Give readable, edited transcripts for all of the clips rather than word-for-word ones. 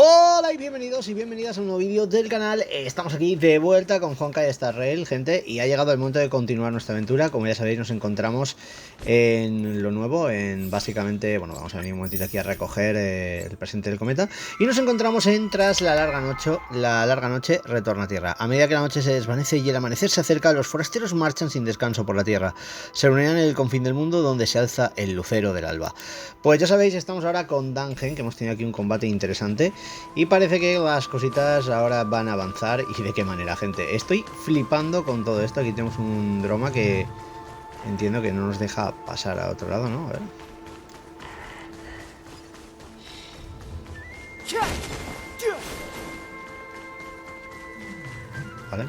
Hola y bienvenidos y bienvenidas a un nuevo vídeo del canal. Estamos aquí de vuelta con Honkai Star Rail, gente, y ha llegado el momento de continuar nuestra aventura. Como ya sabéis, nos encontramos en lo nuevo, básicamente, bueno, vamos a venir un momentito aquí a recoger el presente del cometa, y nos encontramos en tras la larga noche retorna a tierra. A medida que la noche se desvanece y el amanecer se acerca, los forasteros marchan sin descanso por la tierra. Se reunirán en el confín del mundo donde se alza el lucero del alba. Pues ya sabéis, estamos ahora con Dan Heng, que hemos tenido aquí un combate interesante. Y parece que las cositas ahora van a avanzar. ¿Y de qué manera, gente? Estoy flipando con todo esto. Aquí tenemos un droma que entiendo que no nos deja pasar a otro lado, ¿no? A ver. Vale.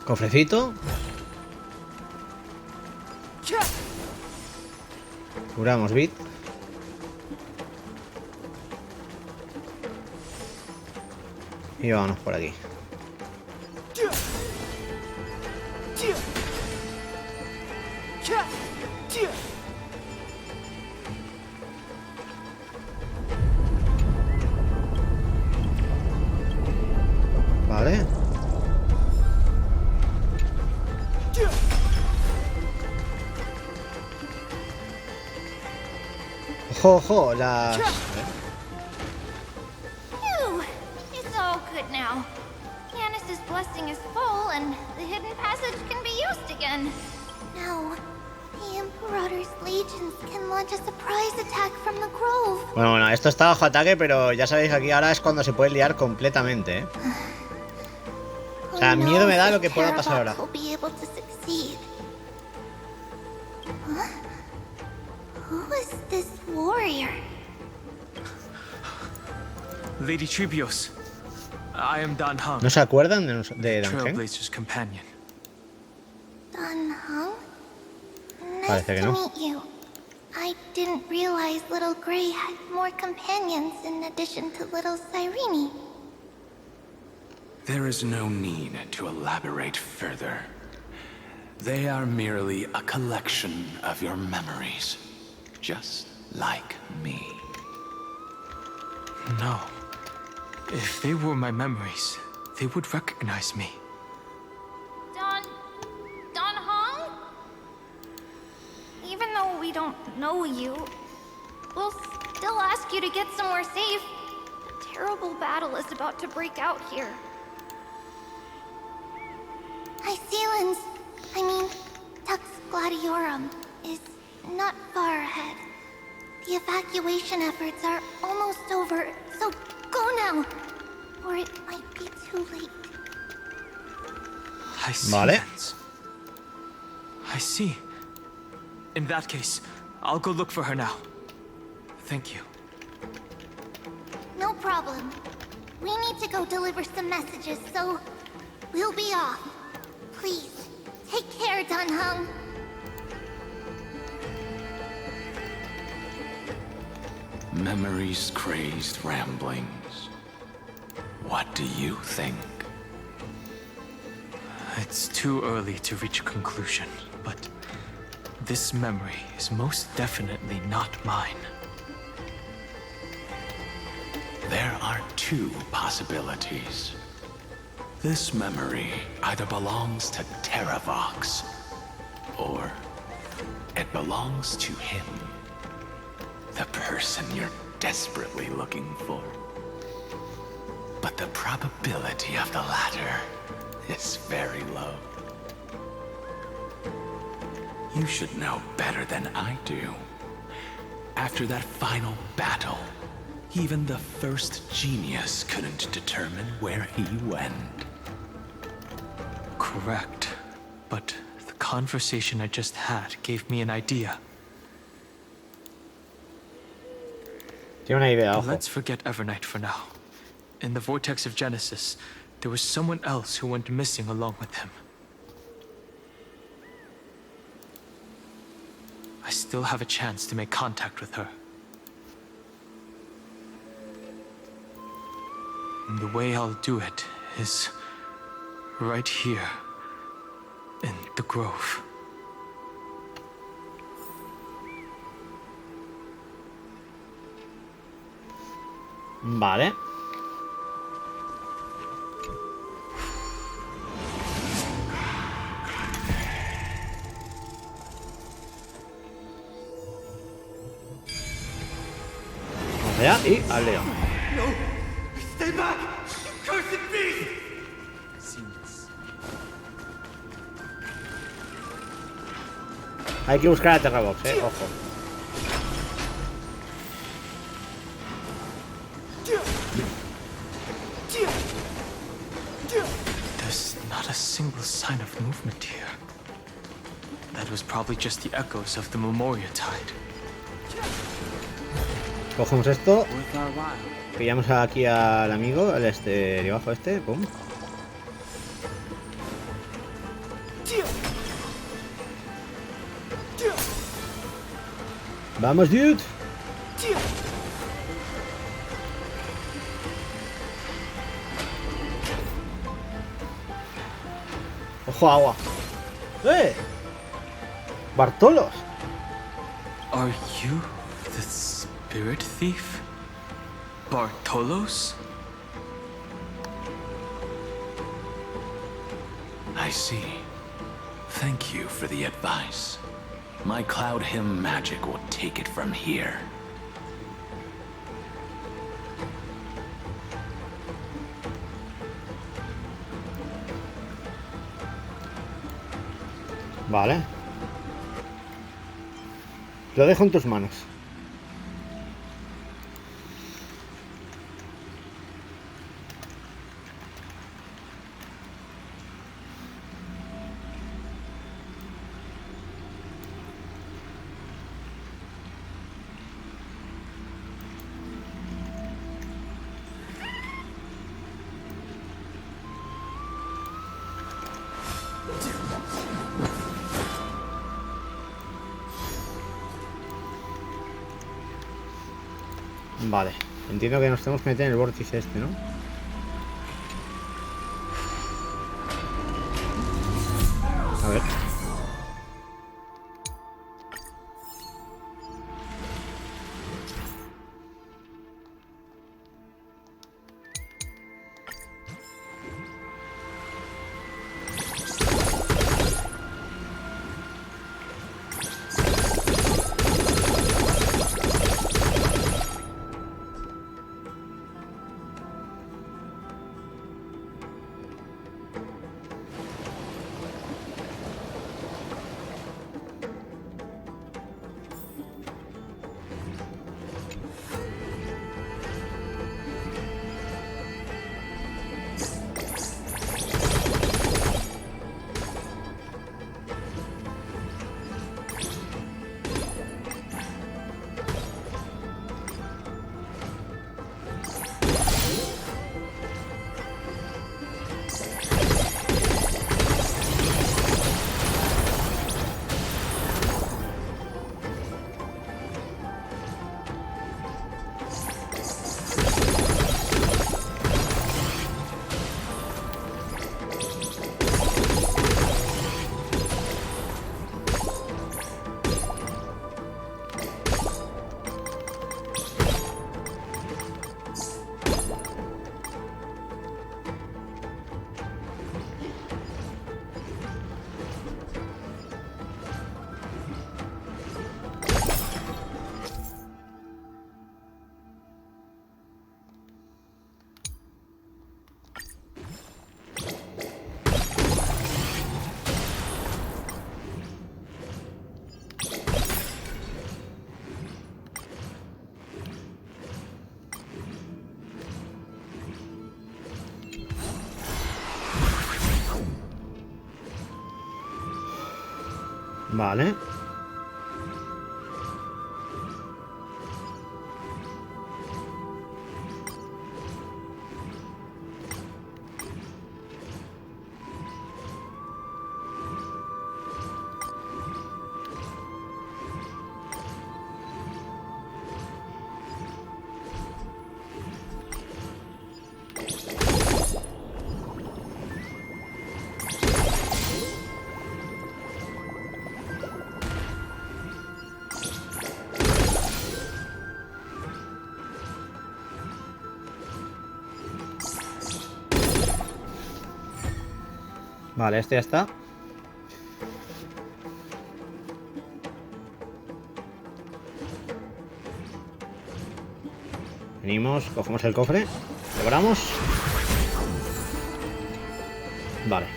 Cofrecito. Curamos bit. Y vámonos por aquí. Vale. Ojo, ojo, las... It's all good now. Canis's blessing is full, and the hidden passage can be used again. Now, the Emperor's legions can launch a surprise attack from the grove. Bueno, esto está bajo ataque, pero ya sabéis que aquí ahora es cuando se puede liar completamente, ¿eh? O sea, miedo me da lo que pueda pasar ahora. Who is this warrior? Lady Tribios, I am Dan Heng. ¿No se acuerdan de Dan Heng? Trailblazer's companion. Dan Heng? Parece que Nice to no. meet you. I didn't realize Little Grey had more companions in addition to Little Cyrene. There is no need to elaborate further. They are merely a collection of your memories, just like me. No. If they were my memories, they would recognize me. Dan Heng? Even though we don't know you, we'll still ask you to get somewhere safe. A terrible battle is about to break out here. Iceland's, Tux Gladiorum, is not far ahead. The evacuation efforts are almost over, so go now, or it might be too late. I see. Vale. Things. I see. In that case, I'll go look for her now. Thank you. No problem. We need to go deliver some messages, so we'll be off. Please, take care, Dan Heng. Memories, crazed ramblings. What do you think? It's too early to reach a conclusion, but this memory is most definitely not mine. There are two possibilities. This memory either belongs to Terravox, or it belongs to him. The person you're desperately looking for. But the probability of the latter is very low. You should know better than I do. After that final battle, even the first genius couldn't determine where he went. Correct. But the conversation I just had gave me an idea. Tiene una idea, But ojo. let's forget Evernight for now. In the vortex of Genesis, there was someone else who went missing along with him. I still have a chance to make contact with her. And the way I'll do it is right here in the grove. Vale. Vamos allá y al Leo. Stay back! You cursed beast! Hay que buscar a Terrabox, ojo. There's not a single sign of movement here. That was probably just the echoes of the Memoria Tide. Cogemos esto. Pillamos aquí al amigo, el de abajo este. Pum. Vamos, dude. Ojo, agua. Bartolos. Are you the spirit thief? Bartolos? I see. Thank you for the advice. My cloud hymn magic will take it from here. Vale. Lo dejo en tus manos. Vale, entiendo que nos tenemos que meter en el vórtice este, ¿no? A ver. Vale. Vale, este ya está. Venimos, cogemos el cofre. Logramos. Vale.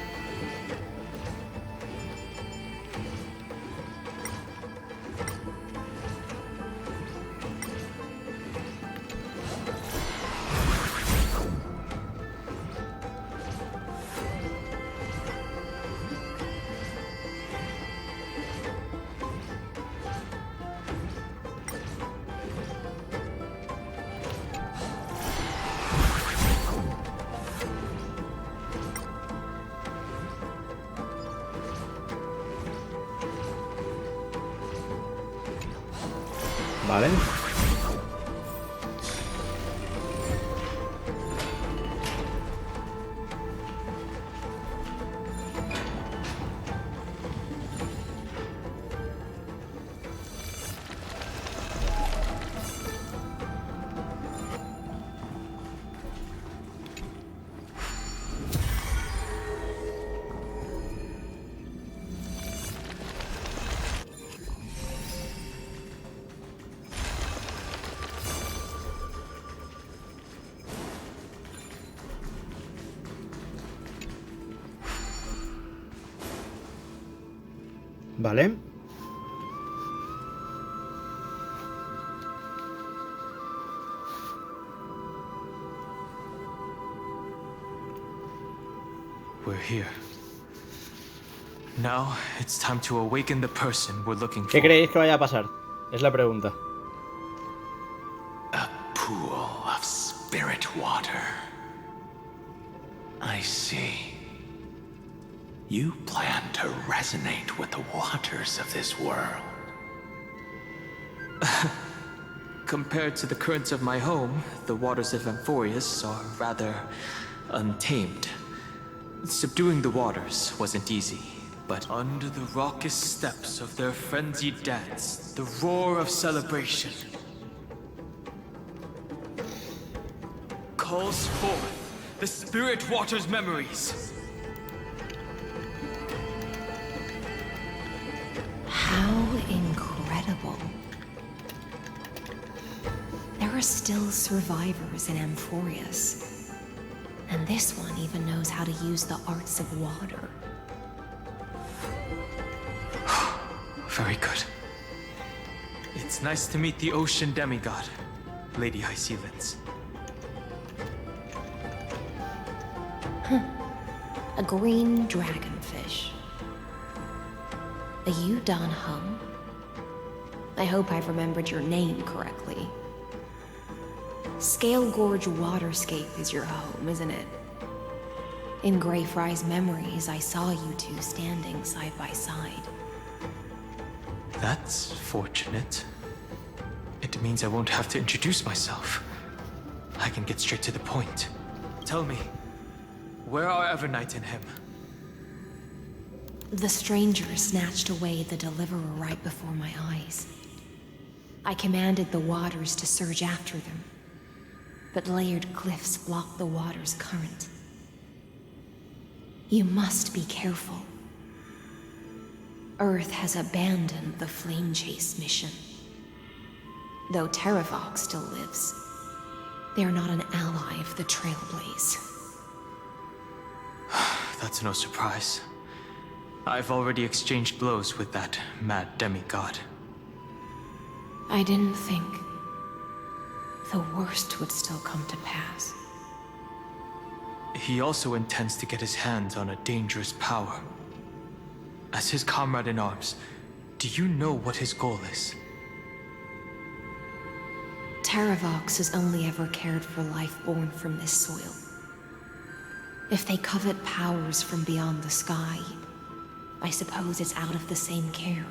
Vale. Vale. We're here. Now it's time to awaken the person we're looking for. ¿Qué creéis que vaya a pasar? Es la pregunta. A pool of spirit water. I see. You plan to resonate with the waters of this world. Compared to the currents of my home, the waters of Amphoreus are rather untamed. Subduing the waters wasn't easy, but under the raucous steps of their frenzied dance, the roar of celebration calls forth the spirit water's memories. How incredible. There are still survivors in Amphoreus. And this one even knows how to use the arts of water. Very good. It's nice to meet the ocean demigod, Lady High Sealands. A green dragonfish. Are you Dan Heng? I hope I've remembered your name correctly. Scale Gorge Waterscape is your home, isn't it? In Greyfry's memories, I saw you two standing side by side. That's fortunate. It means I won't have to introduce myself. I can get straight to the point. Tell me, where are Evernight and him? The stranger snatched away the deliverer right before my eyes. I commanded the waters to surge after them, but layered cliffs block the water's current. You must be careful. Earth has abandoned the Flame Chase mission. Though Terravox still lives, they are not an ally of the Trailblaze. That's no surprise. I've already exchanged blows with that mad demigod. I didn't think the worst would still come to pass. He also intends to get his hands on a dangerous power. As his comrade in arms, do you know what his goal is? Terravox has only ever cared for life born from this soil. If they covet powers from beyond the sky, I suppose it's out of the same care.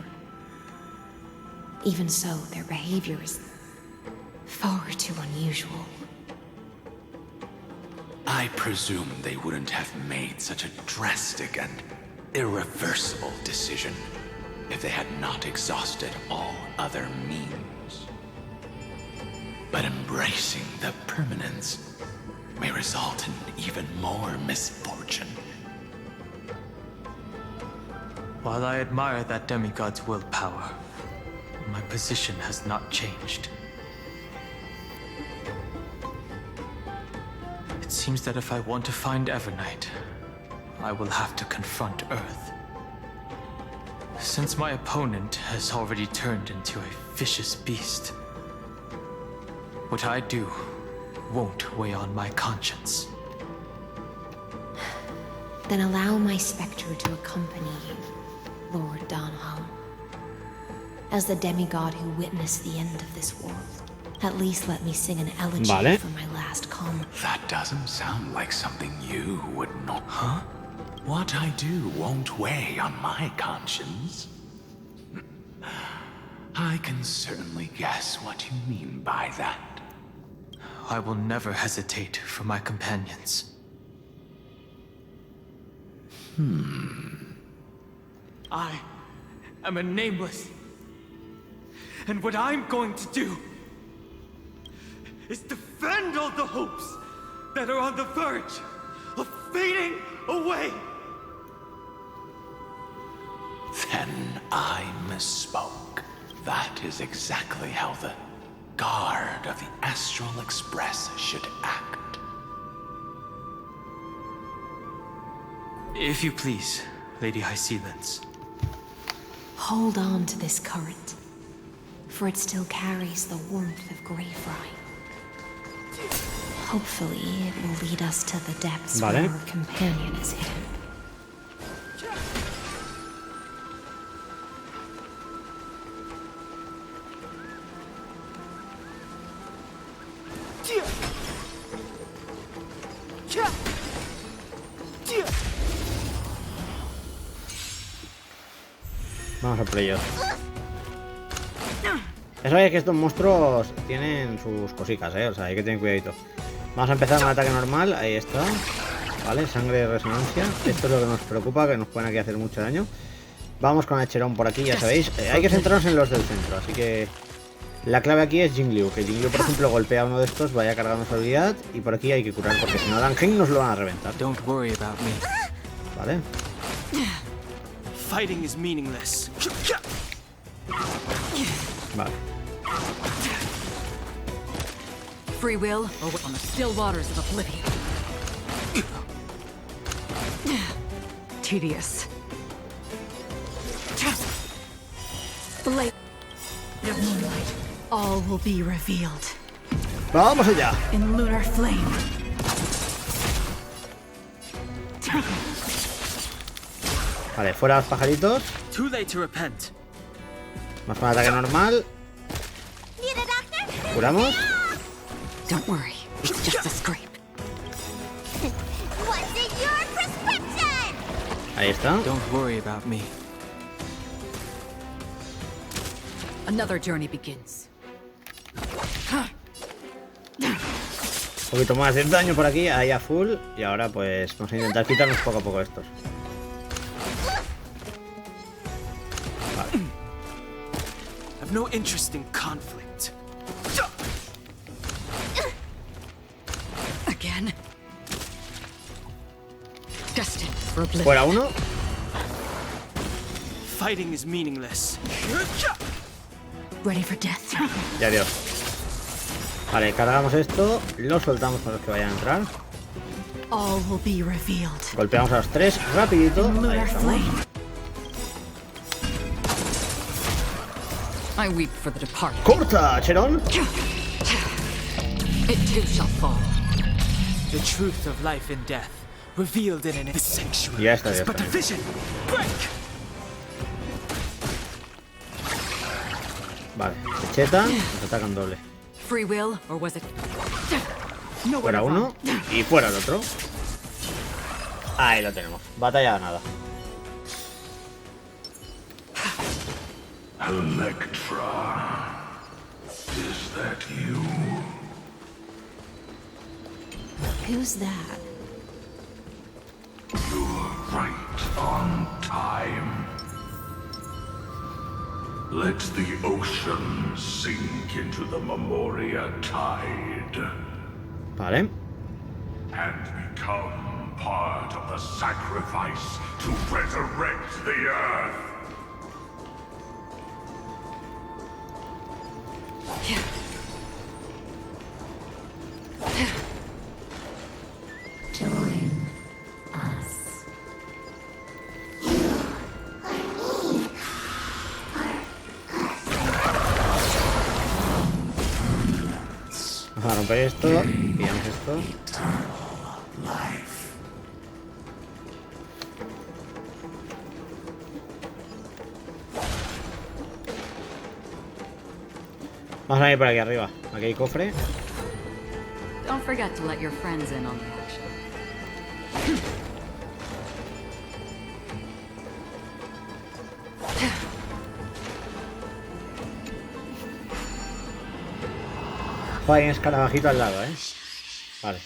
Even so, their behavior is far too unusual. I presume they wouldn't have made such a drastic and irreversible decision if they had not exhausted all other means. But embracing the permanence may result in even more misfortune. While I admire that demigod's willpower, my position has not changed. It seems that if I want to find Evernight, I will have to confront Earth. Since my opponent has already turned into a vicious beast, what I do won't weigh on my conscience. Then allow my specter to accompany you, Lord Dan Heng. As the demigod who witnessed the end of this world, at least let me sing an elegy for my last comrade. That doesn't sound like something you would not. Huh? What I do won't weigh on my conscience. I can certainly guess what you mean by that. I will never hesitate for my companions. I am a nameless. And what I'm going to do is defend all the hopes that are on the verge of fading away. Then I misspoke. That is exactly how the guard of the Astral Express should act. If you please, Lady Hysealence. Hold on to this current, for it still carries the warmth of Greyfry. Hopefully, it will lead us to the depths where our companion is hidden. Vamos a por ellos. Ya sabéis que estos monstruos tienen sus cositas, o sea, hay que tener cuidadito. Vamos a empezar con el ataque normal, ahí está. Vale, sangre de resonancia. Esto es lo que nos preocupa, que nos pueden aquí hacer mucho daño. Vamos con el Cherón por aquí, ya sabéis. Hay que centrarnos en los del centro, así que la clave aquí es Jingliu. Que Jingliu, por ejemplo, golpea a uno de estos, vaya cargando su habilidad. Y por aquí hay que curar, porque si no Dan Heng nos lo van a reventar. Vale. Fighting is meaningless. Vale. Free will or on the still waters of oblivion. Tedious. Blade of moonlight. All will be revealed. Vamos allá. In lunar flame. Vale, fuera los pajaritos. Too late to repent. Vamos con el ataque normal. Curamos. Don't worry, it's just a scrape. What's in your prescription? Ahí está. Don't worry about me. Another journey begins. Un poquito más de daño por aquí, ahí a full. Y ahora pues vamos a intentar quitarnos poco a poco estos. Vale. I've no interest in conflict. Again. Destined for oblivion. Fuera uno. Fighting is meaningless. Ready for death. Y adiós. Vale, cargamos esto. Lo soltamos para los que vayan a entrar. All will be revealed. Golpeamos a los tres rapidito. In Ahí lunar estamos. flame. I weep for the departed. ¡Corta, Cherón! It too shall fall. The truth of life and death, revealed in an sanctuary. Ya está, ya But está. the vision, break. Vale, se chetan, nos atacan doble. Free will, or was it? Fuera uno y fuera el otro. Ahí lo tenemos. Batalla ganada. Electra, is that you? Who's that? You're right on time. Let the ocean sink into the Memoria tide Vale. and become part of the sacrifice to resurrect the earth. Join us. Vamos a romper esto, pillamos esto. Vamos a ir por aquí arriba. Aquí hay cofre. Don't forget to let your friends in on the action. Joder, hay un escarabajito al lado, ¿eh? Vale.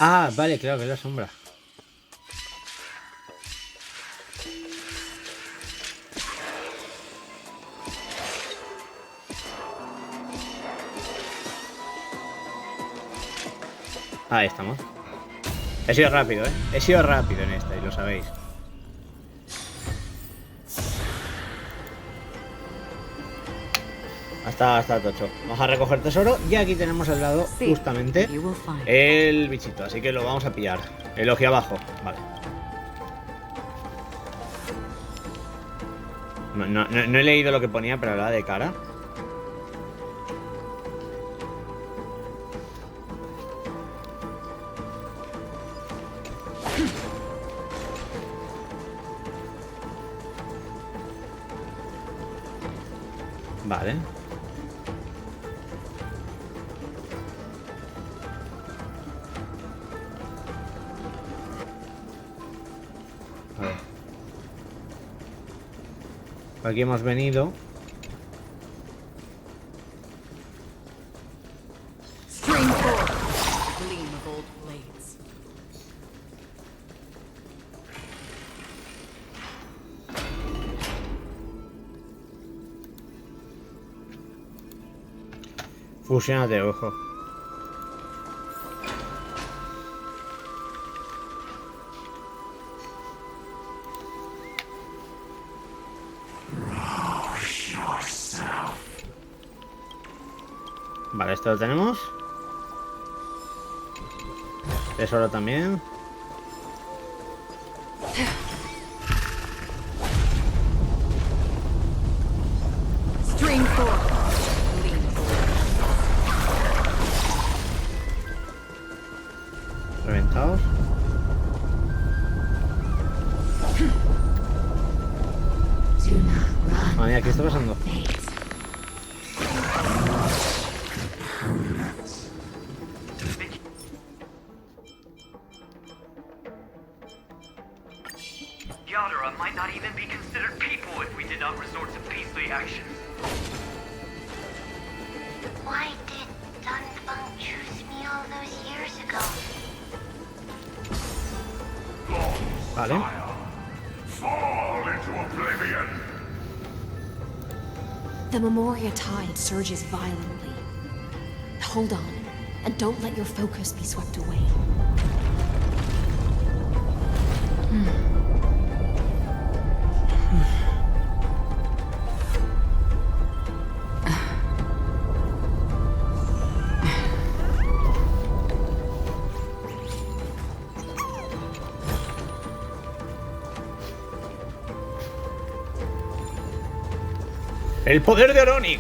Ah, vale, claro que es la sombra. Ahí estamos. He sido rápido, ¿eh? He sido rápido en esta y lo sabéis. Hasta tocho. Vamos a recoger tesoro y aquí tenemos al lado justamente el bichito, así que lo vamos a pillar. El ojo abajo, vale. No he leído lo que ponía, pero hablaba de cara. Vale. A ver. Por aquí hemos venido. Fusionate, ojo. Vale, esto lo tenemos. Tesoro también. Reventados. Madre mía, ¿qué está pasando? might not even be considered people if we did not resort to beastly actions. Why did Dan Heng choose me all those years ago? Vale. Fall into oblivion. The Memoria tide surges violently. Hold on, and don't let your focus be swept away. El poder de Oronix.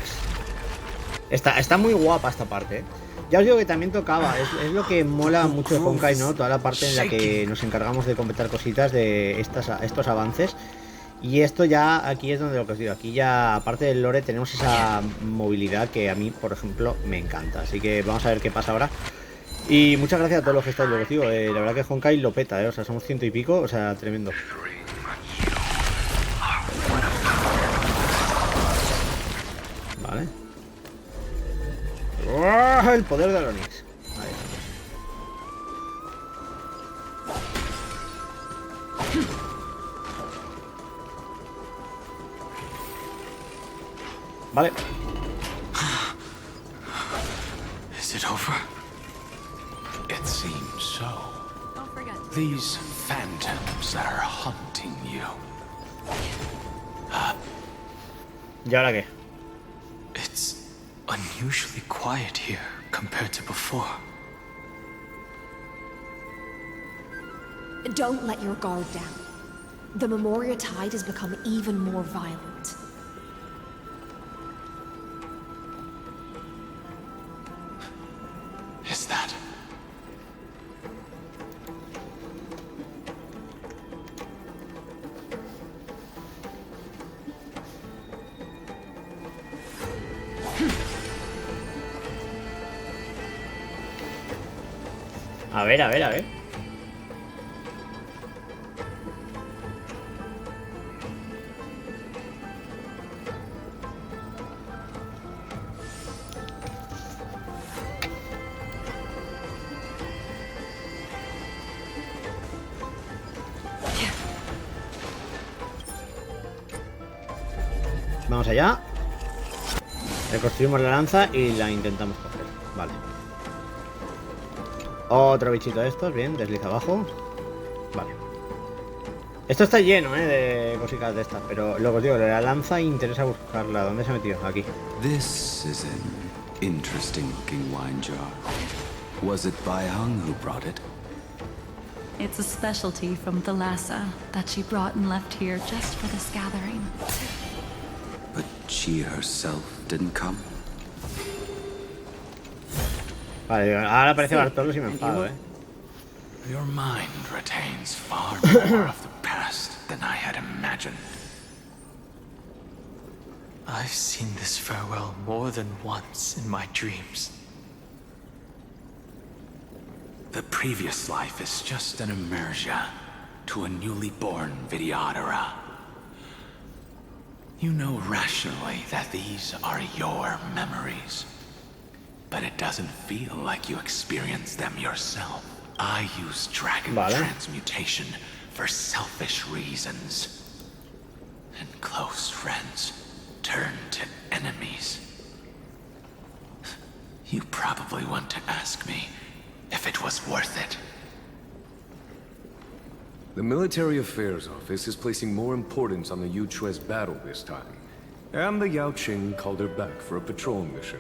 Está muy guapa esta parte, ¿eh? Ya os digo que también tocaba, es lo que mola mucho de Honkai, ¿no? Toda la parte en la que nos encargamos de completar cositas de estos avances. Y esto ya, aquí es donde lo que os digo, aquí ya, aparte del lore, tenemos esa movilidad que a mí, por ejemplo, me encanta. Así que vamos a ver qué pasa ahora. Y muchas gracias a todos los que estáis, lo que os digo, la verdad que Honkai lo peta, ¿eh? O sea, somos 100 y pico, o sea, tremendo. Vale. ¡Oh! El poder del Onix. Ahí. Vale. Is it over? It seems so. These phantoms that are haunting you. ¿Y ahora qué? It's unusually quiet here compared to before. Don't let your guard down. The Memoria tide has become even more violent. Is that? A ver, a ver, a ver. Vamos allá. Reconstruimos la lanza y la intentamos coger. Vale. Otro bichito de estos. Bien, desliza abajo. Vale. Esto está lleno, de cositas de estas. Pero lo que os digo, la lanza interesa buscarla. ¿Dónde se ha metido? Aquí. This is an interesting looking wine jar. Was it Bai Hung who brought it? It's a specialty from Thalassa that she brought and left here just for this gathering. But she herself didn't come? Vale, ahora aparece Bartolos y me enfado, Your mind retains far more of the past than I had imagined. I've seen this farewell more than once in my dreams. The previous life is just an immersia to a newly born Vidyadhara. You know rationally that these are your memories, but it doesn't feel like you experienced them yourself. I use dragon transmutation for selfish reasons, and close friends turn to enemies. You probably want to ask me if it was worth it. The Military Affairs Office is placing more importance on the Yuchue's battle this time. And the Yao Qing called her back for a patrol mission.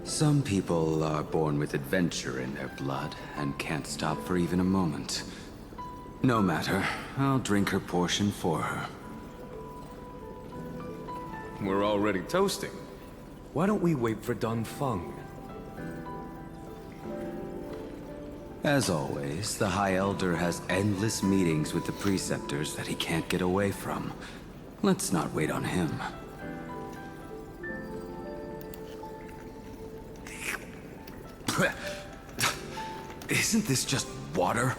Some people are born with adventure in their blood and can't stop for even a moment. No matter, I'll drink her portion for her. We're already toasting. Why don't we wait for Dun Feng? As always, the High Elder has endless meetings with the Preceptors that he can't get away from. Let's not wait on him. Isn't this just water?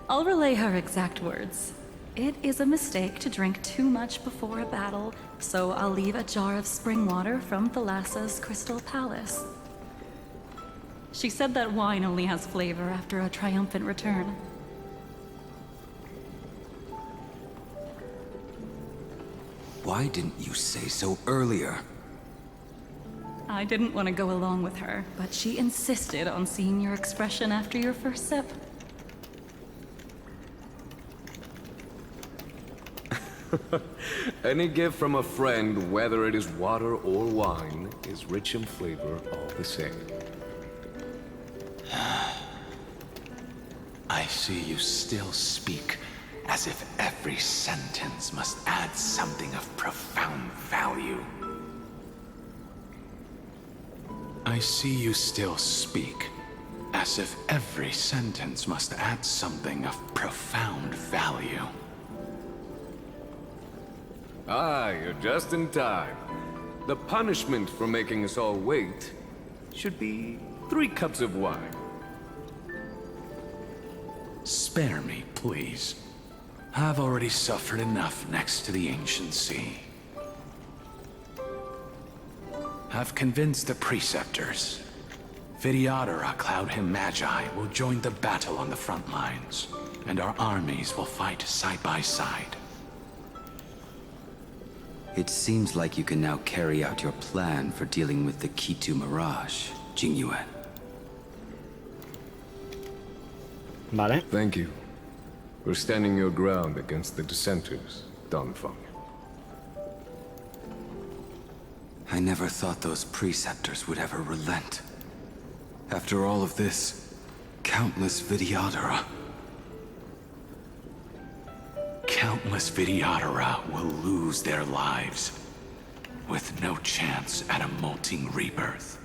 I'll relay her exact words. It is a mistake to drink too much before a battle, so I'll leave a jar of spring water from Thalassa's Crystal Palace. She said that wine only has flavor after a triumphant return. Why didn't you say so earlier? I didn't want to go along with her, but she insisted on seeing your expression after your first sip. Any gift from a friend, whether it is water or wine, is rich in flavor all the same. I see you still speak as if every sentence must add something of profound value. I see you still speak as if every sentence must add something of profound value. Ah, you're just in time. The punishment for making us all wait should be 3 cups of wine. Spare me, please. I've already suffered enough next to the ancient sea. I've convinced the preceptors. Vidyadhara, Cloud Him Magi, will join the battle on the front lines, and our armies will fight side by side. It seems like you can now carry out your plan for dealing with the Kitu Mirage, Jingyuan. Vale. Thank you for standing your ground against the dissenters, Dan Heng. I never thought those preceptors would ever relent. After all of this, countless Vidyadhara. Countless Vidyadhara will lose their lives, with no chance at a molting rebirth.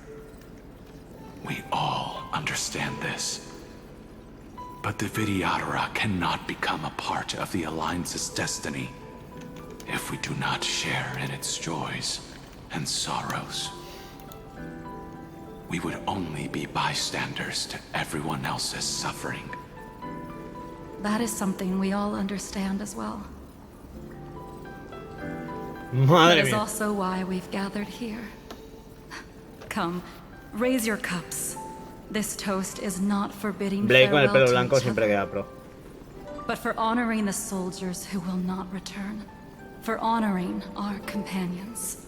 We all understand this. But the Vidyadhara cannot become a part of the Alliance's destiny if we do not share in its joys and sorrows. We would only be bystanders to everyone else's suffering. That is something we all understand as well. Madre That is mía. also why we've gathered here. Come, raise your cups. This toast is not for bidding Blake con el farewell pelo to blanco each siempre other, queda pro. but for honoring the soldiers who will not return. For honoring our companions.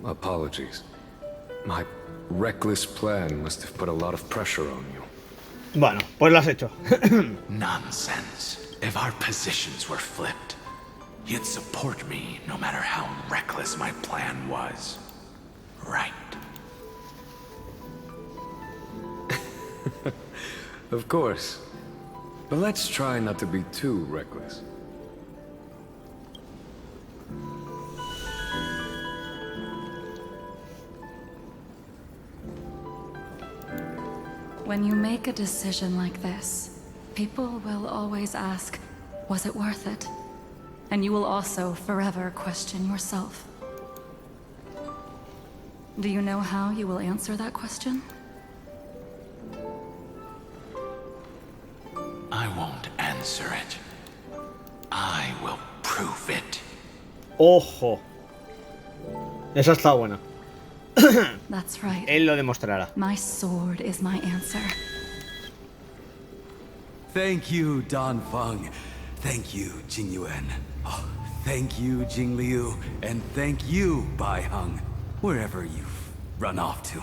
Apologies. My reckless plan must have put a lot of pressure on you. Bueno, pues lo has hecho. Nonsense. If our positions were flipped, you'd support me no matter how reckless my plan was. Right. Of course. But let's try not to be too reckless. When you make a decision like this, people will always ask, was it worth it? And you will also forever question yourself. Do you know how you will answer that question? I won't answer it. I will prove it. Ojo. Esa está buena. That's right. Él lo demostrará. My sword is my answer. Thank you, Dan Heng. Thank you, Jingyuan. Oh, thank you, Jingliu. And thank you, Bai Heng. Wherever you've run off to.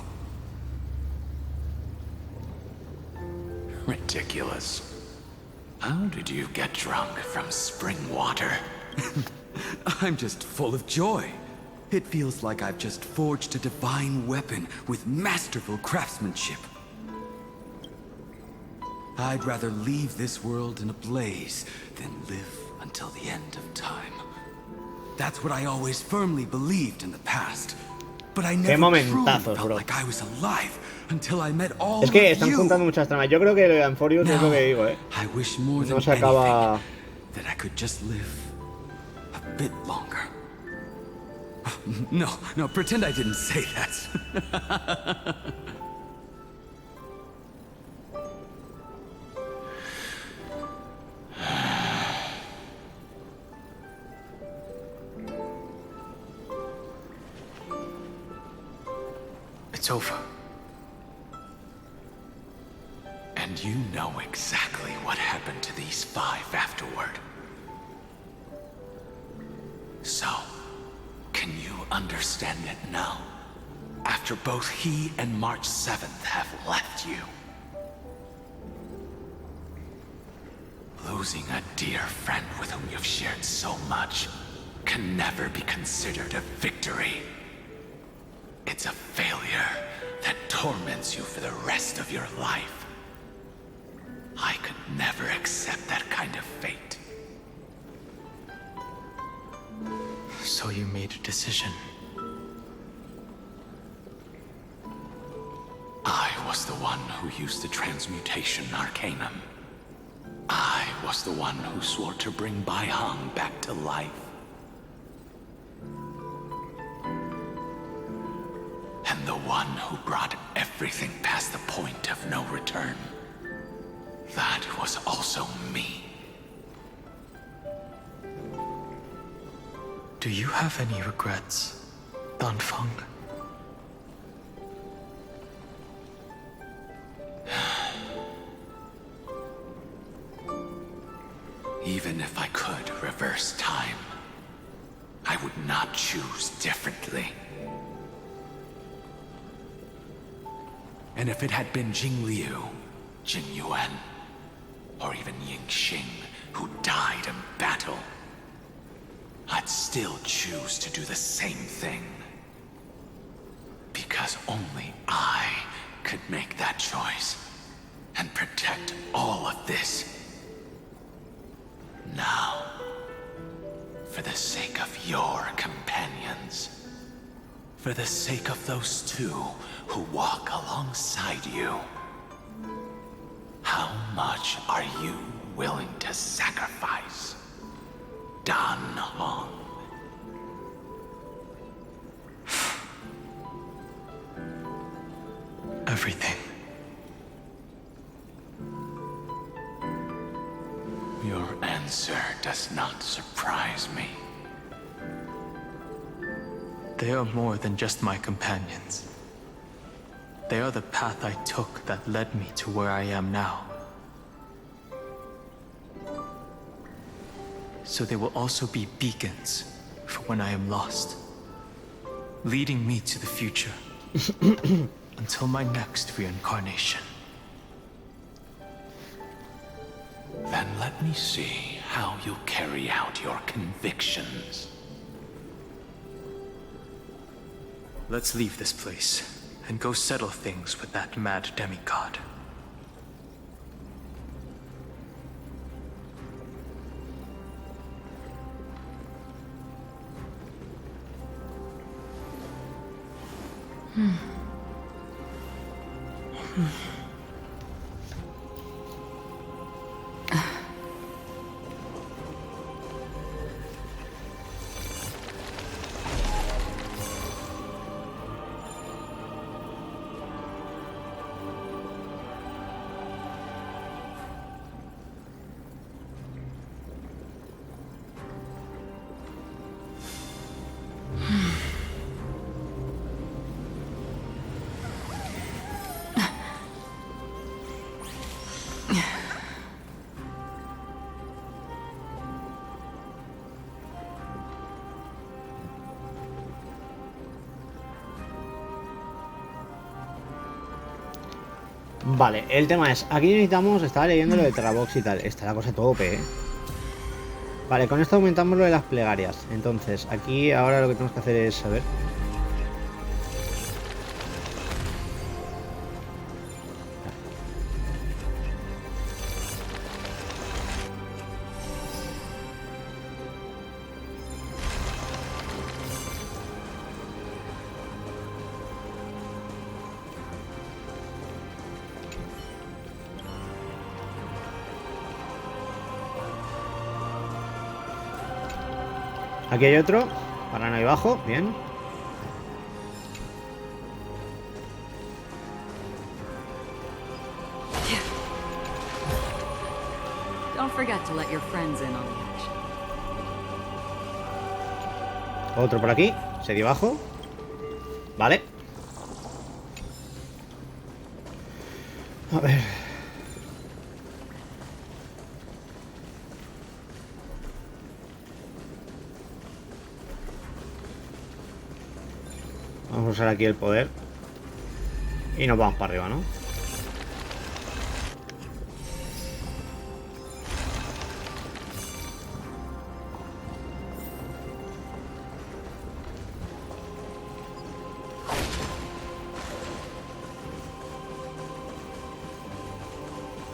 Ridiculous. How did you get drunk from spring water? I'm just full of joy. It feels like I've just forged a divine weapon with masterful craftsmanship. I'd rather leave this world in a blaze than live until the end of time. That's what I always firmly believed in the past. But I never truly felt like I was alive until I met all Es que of están you. juntando muchas tramas. Yo creo que lo de Amphoreus es lo que digo, I wish more No than se acaba. anything that I could just live a bit longer. No, pretend I didn't say that. It's over. And you know exactly what happened to these 5 afterward. So, can you understand it now? After both he and March 7th have left you. Losing a dear friend with whom you've shared so much can never be considered a victory. It's a failure that torments you for the rest of your life. I could never accept that kind of fate. So you made a decision. I was the one who used the transmutation arcanum. I was the one who swore to bring Bai Hong back to life. And the one who brought everything past the point of no return. That was also me. Do you have any regrets, Dan Heng? Even if I could reverse time, I would not choose differently. And if it had been Jing Liu, Jing Yuan, or even Ying Xing who died in battle, I'd still choose to do the same thing. Because only I could make that choice and protect all of this. Now, for the sake of your companions, for the sake of those two who walk alongside you, how much are you willing to sacrifice, Dan Heng? Everything. Your answer does not surprise me. They are more than just my companions. They are the path I took that led me to where I am now. So they will also be beacons for when I am lost, leading me to the future until my next reincarnation. Then let me see how you carry out your convictions. Let's leave this place and go settle things with that mad demigod. Vale, el tema es, aquí necesitamos, estaba leyendo lo de Trabox y tal, está la cosa tope, Vale, con esto aumentamos lo de las plegarias. Entonces, aquí ahora lo que tenemos que hacer es saber. Aquí hay otro, para no ir bajo, bien. Don't forget to let your friends in on the action. Otro por aquí, se dio bajo. Vale. A ver. Vamos a usar aquí el poder. Y nos vamos para arriba, ¿no?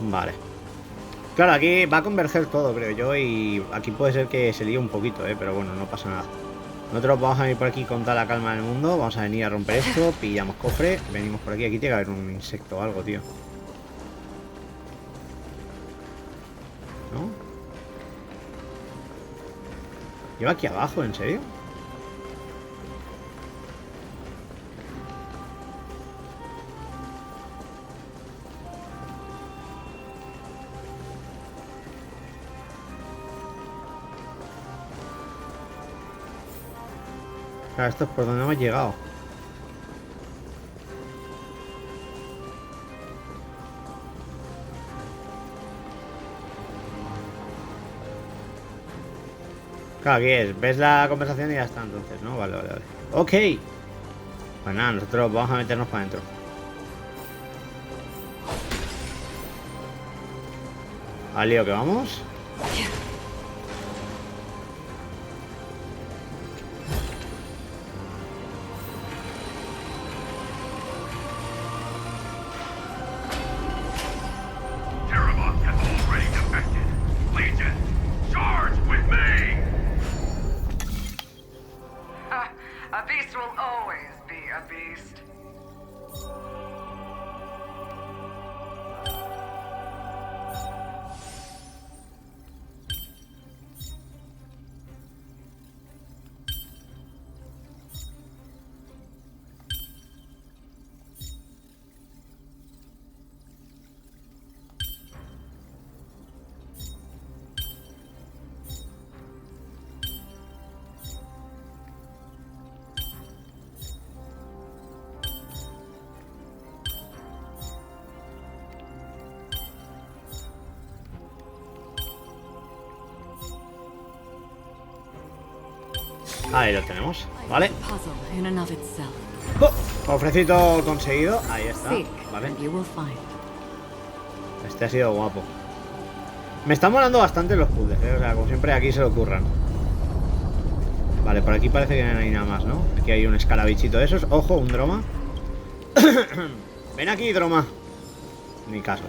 Vale. Claro, aquí va a converger todo, creo yo, y aquí puede ser que se líe un poquito, pero bueno, no pasa nada. Nosotros vamos a venir por aquí con toda la calma del mundo. Vamos a venir a romper esto, pillamos cofre, venimos por aquí. Aquí tiene que haber un insecto o algo, tío. ¿No? ¿Lleva aquí abajo, en serio? Claro, esto es por donde hemos llegado. Claro, aquí es. Ves la conversación y ya está, entonces, ¿no? Vale, vale, vale. Ok. Pues nada, nosotros vamos a meternos para adentro. Al lío que vamos. Ahí lo tenemos, ¿vale? Cofrecito conseguido, ahí está, ¿vale? Este ha sido guapo. Me están molando bastante los puzzles, o sea, como siempre aquí se lo curran. Vale, por aquí parece que no hay nada más, ¿no? Aquí hay un escarabichito de esos, ojo, un droma. Ven aquí, droma. Ni caso.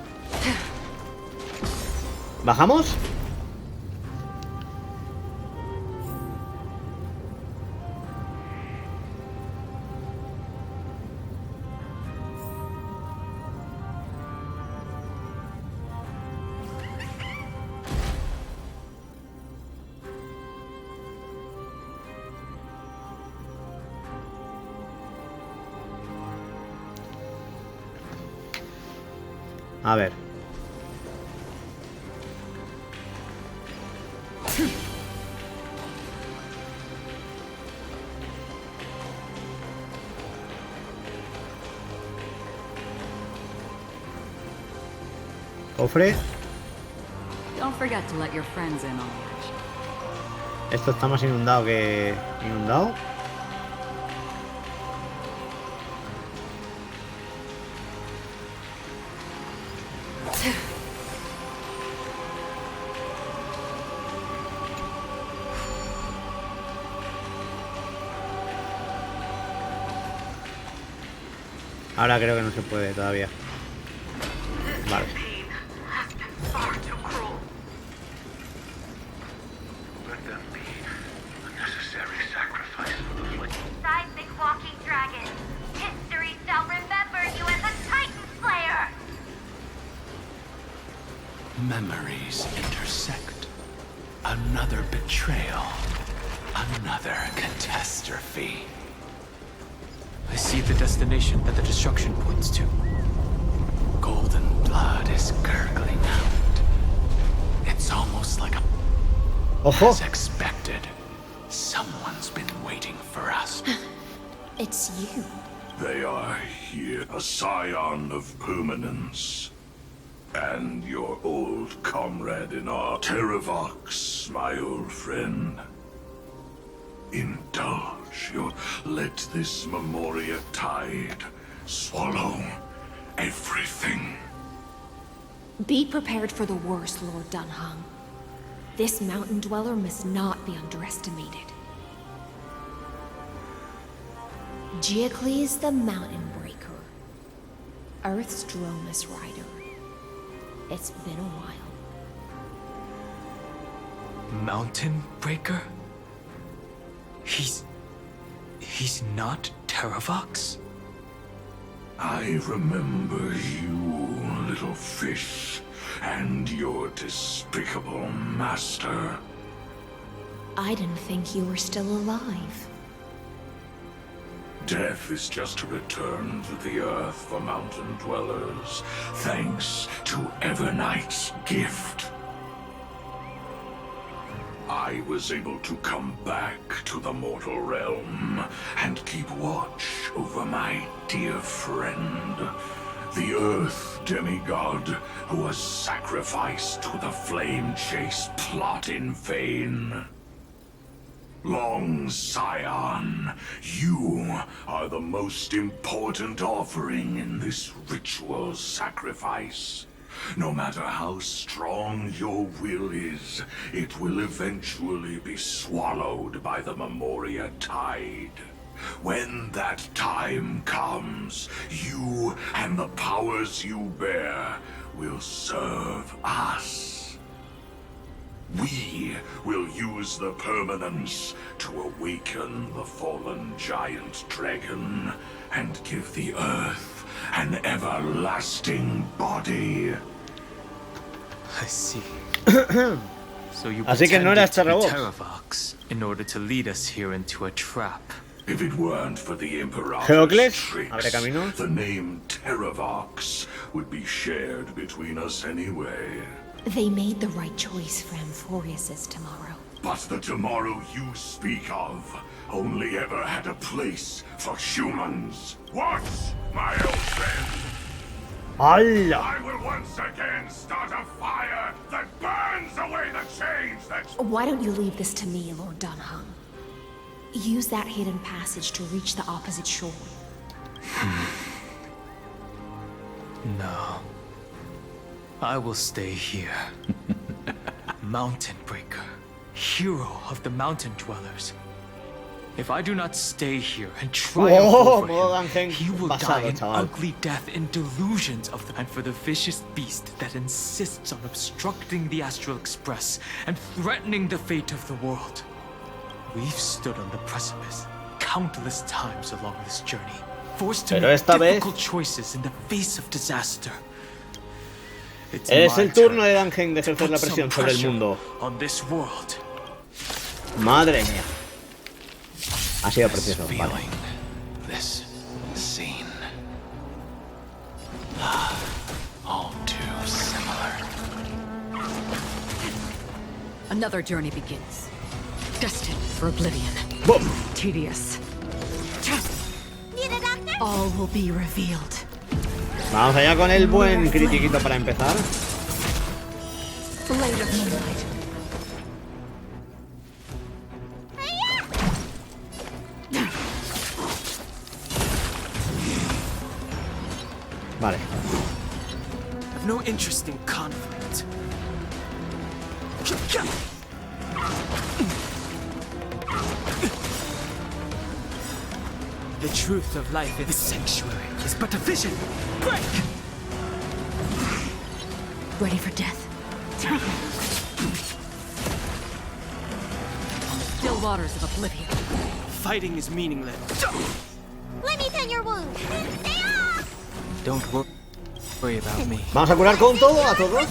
¿Bajamos? A ver. Cofre. Don't forget to let your friends in on the Esto está más inundado que inundado. Ahora creo que no se puede todavía. Vale. Memories intersect. Another betrayal. Another catastrophe. I see the destination that the destruction points to. Golden blood is gurgling out. It's almost like a... Ojo. As expected. Someone's been waiting for us. It's you. They are here, a scion of permanence. And your old comrade in our Terravox, my old friend. Indulge your... Let this Memoria tide swallow everything. Be prepared for the worst, Lord Dan Heng. This mountain dweller must not be underestimated. Giacles the Mountain Breaker. Earth's Dromus Rider. It's been a while. Mountain Breaker? He's not Terravox? I remember you, little fish, and your despicable master. I didn't think you were still alive. Death is just a return to the earth for mountain dwellers, thanks to Evernight's gift. I was able to come back to the mortal realm and keep watch over my dear friend, the Earth demigod who was sacrificed to the flame chase plot in vain. Long Scion, you are the most important offering in this ritual sacrifice. No matter how strong your will is, it will eventually be swallowed by the Memoria Tide. When that time comes, you and the powers you bear will serve us. We will use the permanence to awaken the fallen giant dragon and give the earth an everlasting body. I see. So you Así que no eras pretended to be Terravox. Terravox in order to lead us here into a trap. If it weren't for the Imperator's Geocles, tricks, abre caminos. the name Terravox would be shared between us anyway. They made the right choice for Amphoreus' tomorrow. But the tomorrow you speak of only ever had a place for humans. What, my old friend? ¡Hala! I will once again start a fire that burns away the chains that... Why don't you leave this to me, Lord Dan Heng? Use that hidden passage to reach the opposite shore. No. I will stay here. Mountain Breaker, hero of the mountain dwellers. If I do not stay here and triumph over him, he will die an ugly death in delusions of the... And for the vicious beast that insists on obstructing the Astral Express and threatening the fate of the world. We've stood on the precipice countless times along this journey, forced to make difficult choices in the face of disaster. Es el turno de Dan Heng de ejercer la presión sobre el mundo. Madre mía. Ha sido precioso, vale. This scene. All too similar. Another journey begins. Destined for oblivion. Boom. Tedious. Need a doctor? All will be revealed. Vamos allá con el buen critiquito para empezar. Blade of moonlight. Vale. I've no interest in conflict. The truth of life in the sanctuary is but a vision. Break! Ready for death. On the still waters of oblivion. Fighting is meaningless. Let me tend your wound. Stay off! Don't worry about me. Vamos a curar con todo a todos.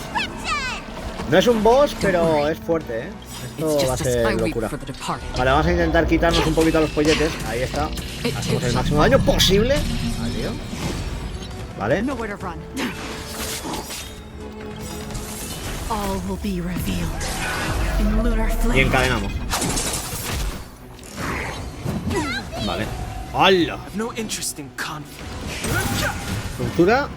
No es un boss, pero es fuerte, ¿eh? Esto va a ser locura. Vale, vamos a intentar quitarnos un poquito a los polletes. Ahí está. Hacemos el máximo daño posible. Al lío. Vale. Y encadenamos. Vale. ¡Hala! Ruptura.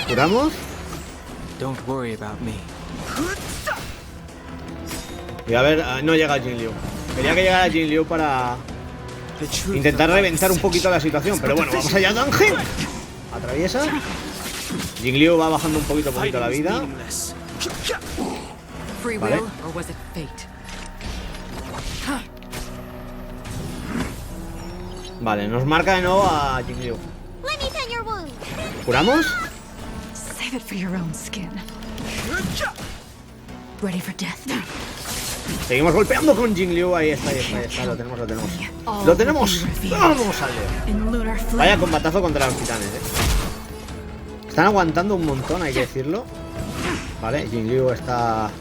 Curamos. Don't worry about me. Y a ver, no llega Jin Liu. Quería que llegara Jin Liu para intentar reventar un poquito la situación. Pero bueno, vamos allá, Dan Heng. Atraviesa. Jin Liu va bajando un poquito la vida. Vale. Vale, nos marca de nuevo a Jin Liu. ¿Curamos? Ready for death. Seguimos golpeando con Jingliu. Ahí está, lo tenemos. ¡Lo tenemos! ¡Vamos, salve! Vaya combatazo contra los titanes, Están aguantando un montón, hay que decirlo. Vale, Jingliu está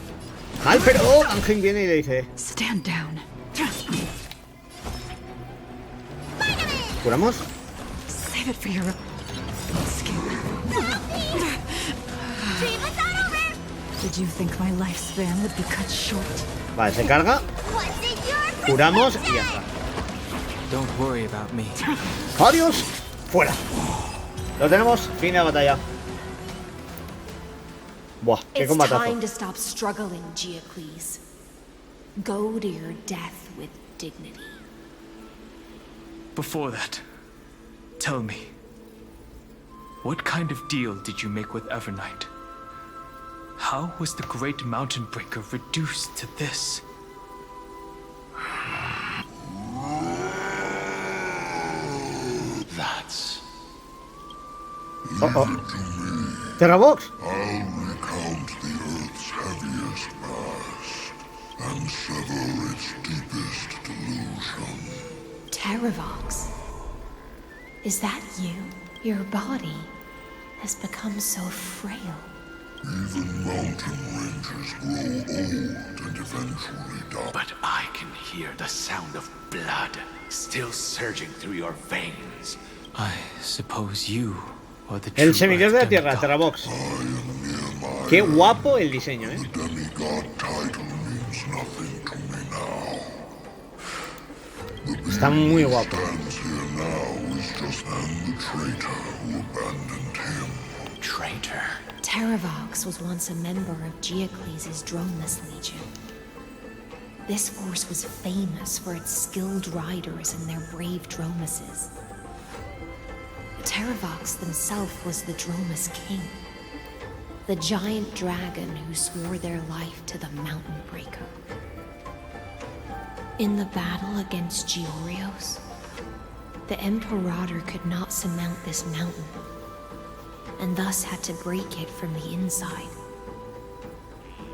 mal, pero Dan Heng viene y le dice: Stand down. ¿Curamos? Save it for your skin. Did you think my lifespan would be cut short? Vale, se carga. Curamos y ya está. Don't worry about me. ¡Adiós! ¡Fuera! Lo tenemos, fin de batalla. Buah, qué It's combatazo. time to stop struggling, Giacles. Go to your death with dignity. Before that, tell me, what kind of deal did you make with Evernight? How was the Great Mountain Breaker reduced to this? That's... Terrabox. I'll recount the Earth's heaviest past and sever its deepest delusion. Terravox. Is that you? Your body has become so frail. Even mountain ranges grow old and eventually die. But I can hear the sound of blood still surging through your veins. I suppose you are the El true semidios de la Earth Tierra, demigod. Terrabox. Qué guapo el diseño, The demigod title means nothing to me now. The Está muy being who guapo. stands here now is just the traitor who abandoned him. Traitor. Terravox was once a member of Giacles' Dromus Legion. This force was famous for its skilled riders and their brave Dromuses. Terravox himself was the Dromus King, the giant dragon who swore their life to the Mountain Breaker. In the battle against Georios, the Imperator could not surmount this mountain, and thus had to break it from the inside.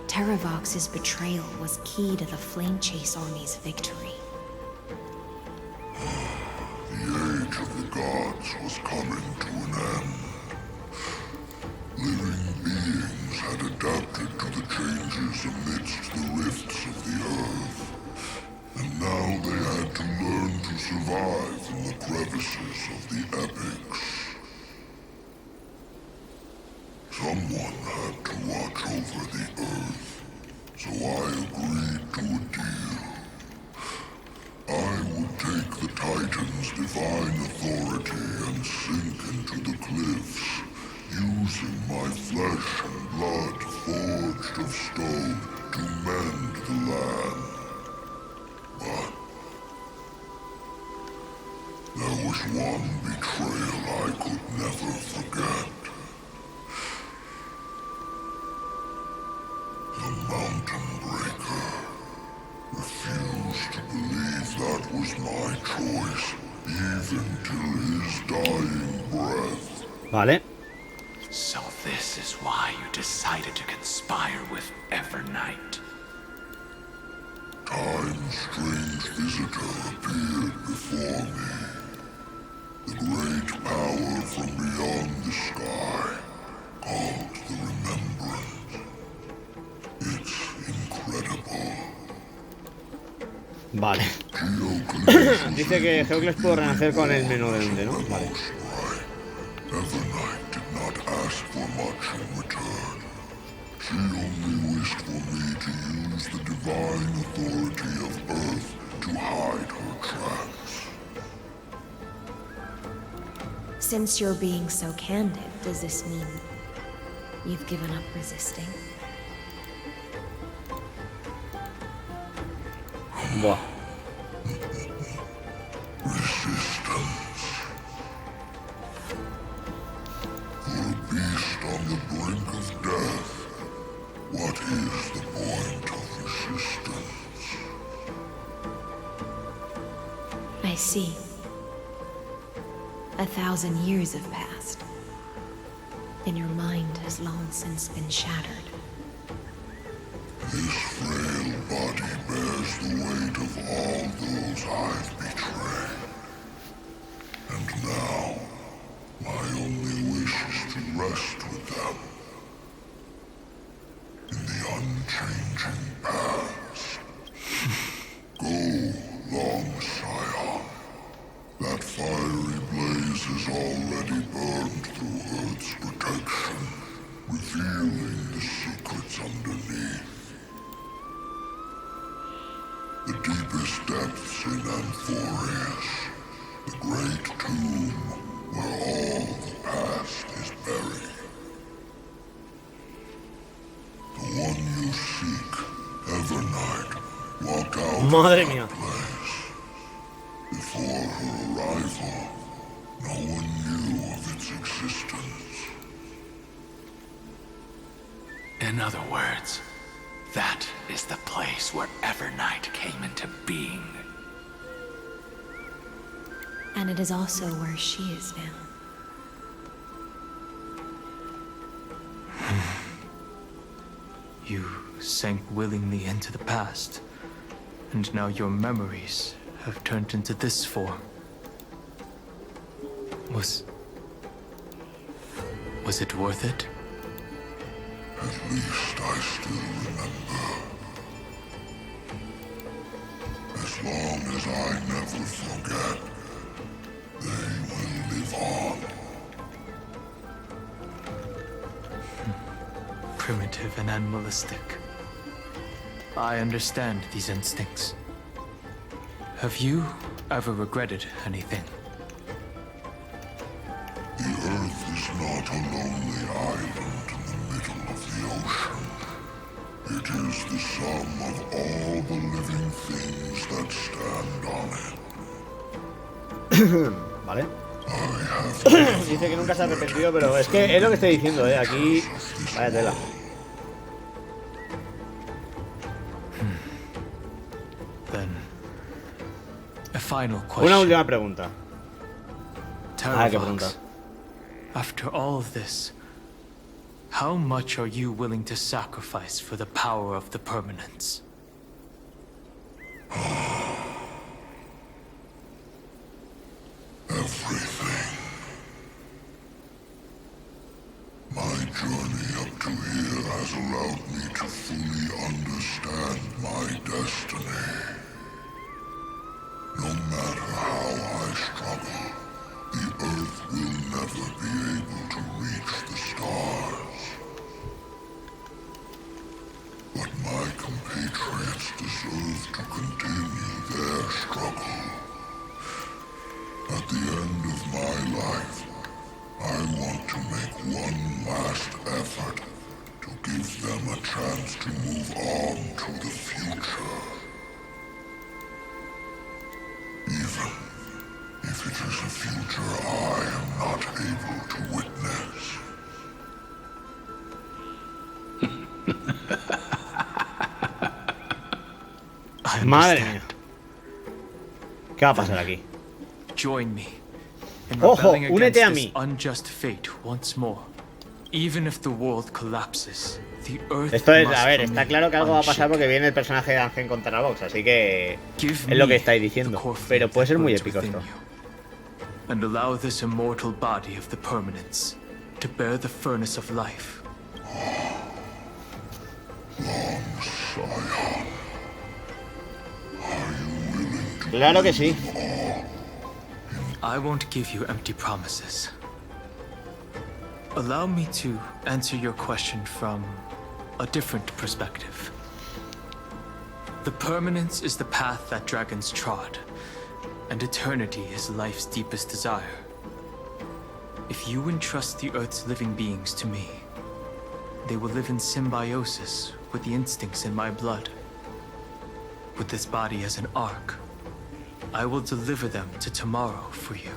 Terravox's betrayal was key to the Flame Chase Army's victory. The age of the gods was coming to an end. Living beings had adapted to the changes amidst the rifts of the earth, and now they had to learn to survive in the crevices of the epics. Someone had to watch over the earth, so I agreed to a deal. I would take the Titan's divine authority and sink into the cliffs, using my flesh and blood forged of stone to mend the land. But there was one betrayal I could never forget. The Mountain Breaker refused to believe that was my choice, even till his dying breath. Vale. So this is why you decided to conspire with Evernight. Time's strange visitor appeared before me. The great power from beyond the sky, called the Remembrance. It's incredible. Vale. Dice que Geocles pudo renacer con el menú de Unde, ¿no? Vale. Evernight did not ask for much in return. She only wished for me to use the divine authority of Earth to hide her tracks. Since you're being so candid, does this mean you've given up resisting? Buah. Resistance. For a beast on the brink of death, what is the point of resistance? I see. 1,000 years have passed, and your mind has long since been shattered. I've betrayed. And now, my only wish is to rest with them. In the unchanging past. Go, long Scion. That fiery blaze has already burned through Earth's protection, revealing the secrets underneath. The deepest depths in Amphoreus, the great tomb where all the past is buried. The one you seek, Evernight, walked out of that place. Before her arrival, no one knew of its existence. In other words, that is the place where Evernight came into being. And it is also where she is now. You sank willingly into the past, and now your memories have turned into this form. Was it worth it? At least I still remember. As long as I never forget, they will live on. Primitive and animalistic. I understand these instincts. Have you ever regretted anything? The Earth is not a lonely island in the middle of the ocean. It is the sum of all the living things that stand on it. Vale. Dice que nunca se ha arrepentido, pero es que es lo que estoy diciendo, aquí... Vaya tela. Una última pregunta. ¿Qué pregunta? After all of this, how much are you willing to sacrifice for the power of the permanence? Everything. My journey up to here has allowed me to fully understand my destiny. No matter how I struggle, the Earth will never be able to reach the stars. But my compatriots deserve to continue their struggle. At the end of my life, I want to make one last effort to give them a chance to move on to the future. Even if it is a future I am not able to witness. Madre mía. ¿Qué va a pasar aquí? Join me in Ojo, rebelling únete a against mí. this unjust fate once more. Even if the world collapses, the earth Esto es, must a ver, remain está claro que algo va a pasar unshaken. porque viene el personaje de Dan Heng contra la box, así que Give es lo que me estáis the diciendo. core faith Pero puede ser that muy burns épico within esto. you, and allow this immortal body of the permanence to bear the furnace of life. Long Scion. Are you willing to Claro que sí. I won't give you empty promises. Allow me to answer your question from a different perspective. The permanence is the path that dragons trod, and eternity is life's deepest desire. If you entrust the Earth's living beings to me, they will live in symbiosis with the instincts in my blood. With this body as an ark, I will deliver them to tomorrow for you.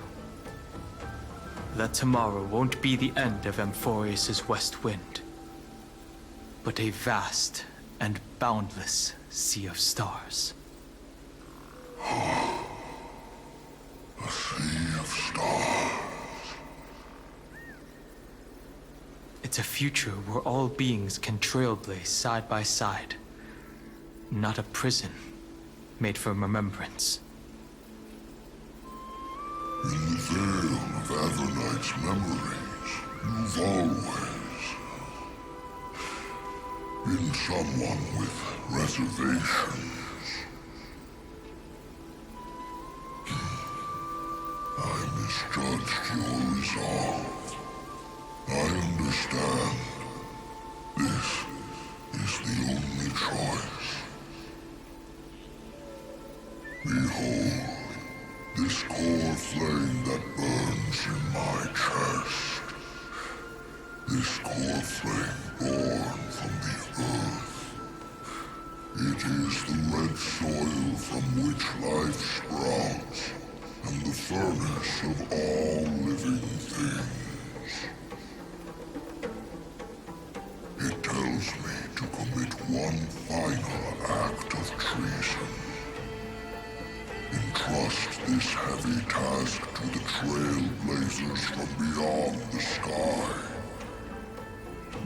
That tomorrow won't be the end of Amphoreus' west wind, but a vast and boundless sea of stars. A sea of stars. It's a future where all beings can trailblaze side by side. Not a prison made for remembrance. In the veil of Avernight's memories, you've always been someone with reservations. I misjudged your resolve. I understand. This is the only choice. Behold, this core flame that burns in my chest. This core flame born from the earth. It is the red soil from which life sprouts, and the furnace of all living things. It tells me to commit one final act of treason. Entrust this heavy task to the trailblazers from beyond the sky.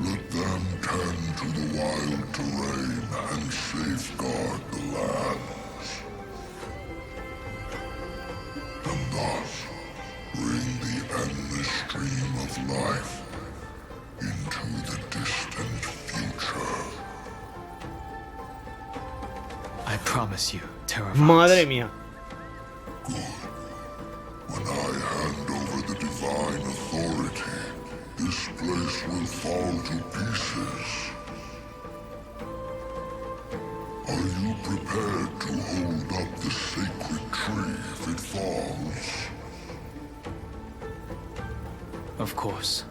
Let them tend to the wild terrain and safeguard the lands. And thus bring the endless stream of life into the distant future. I promise you, Terravox. Madre mía. Good. When I hand over the divine authority, this place will fall to pieces. Are you prepared to hold up the sacred tree if it falls? Of course.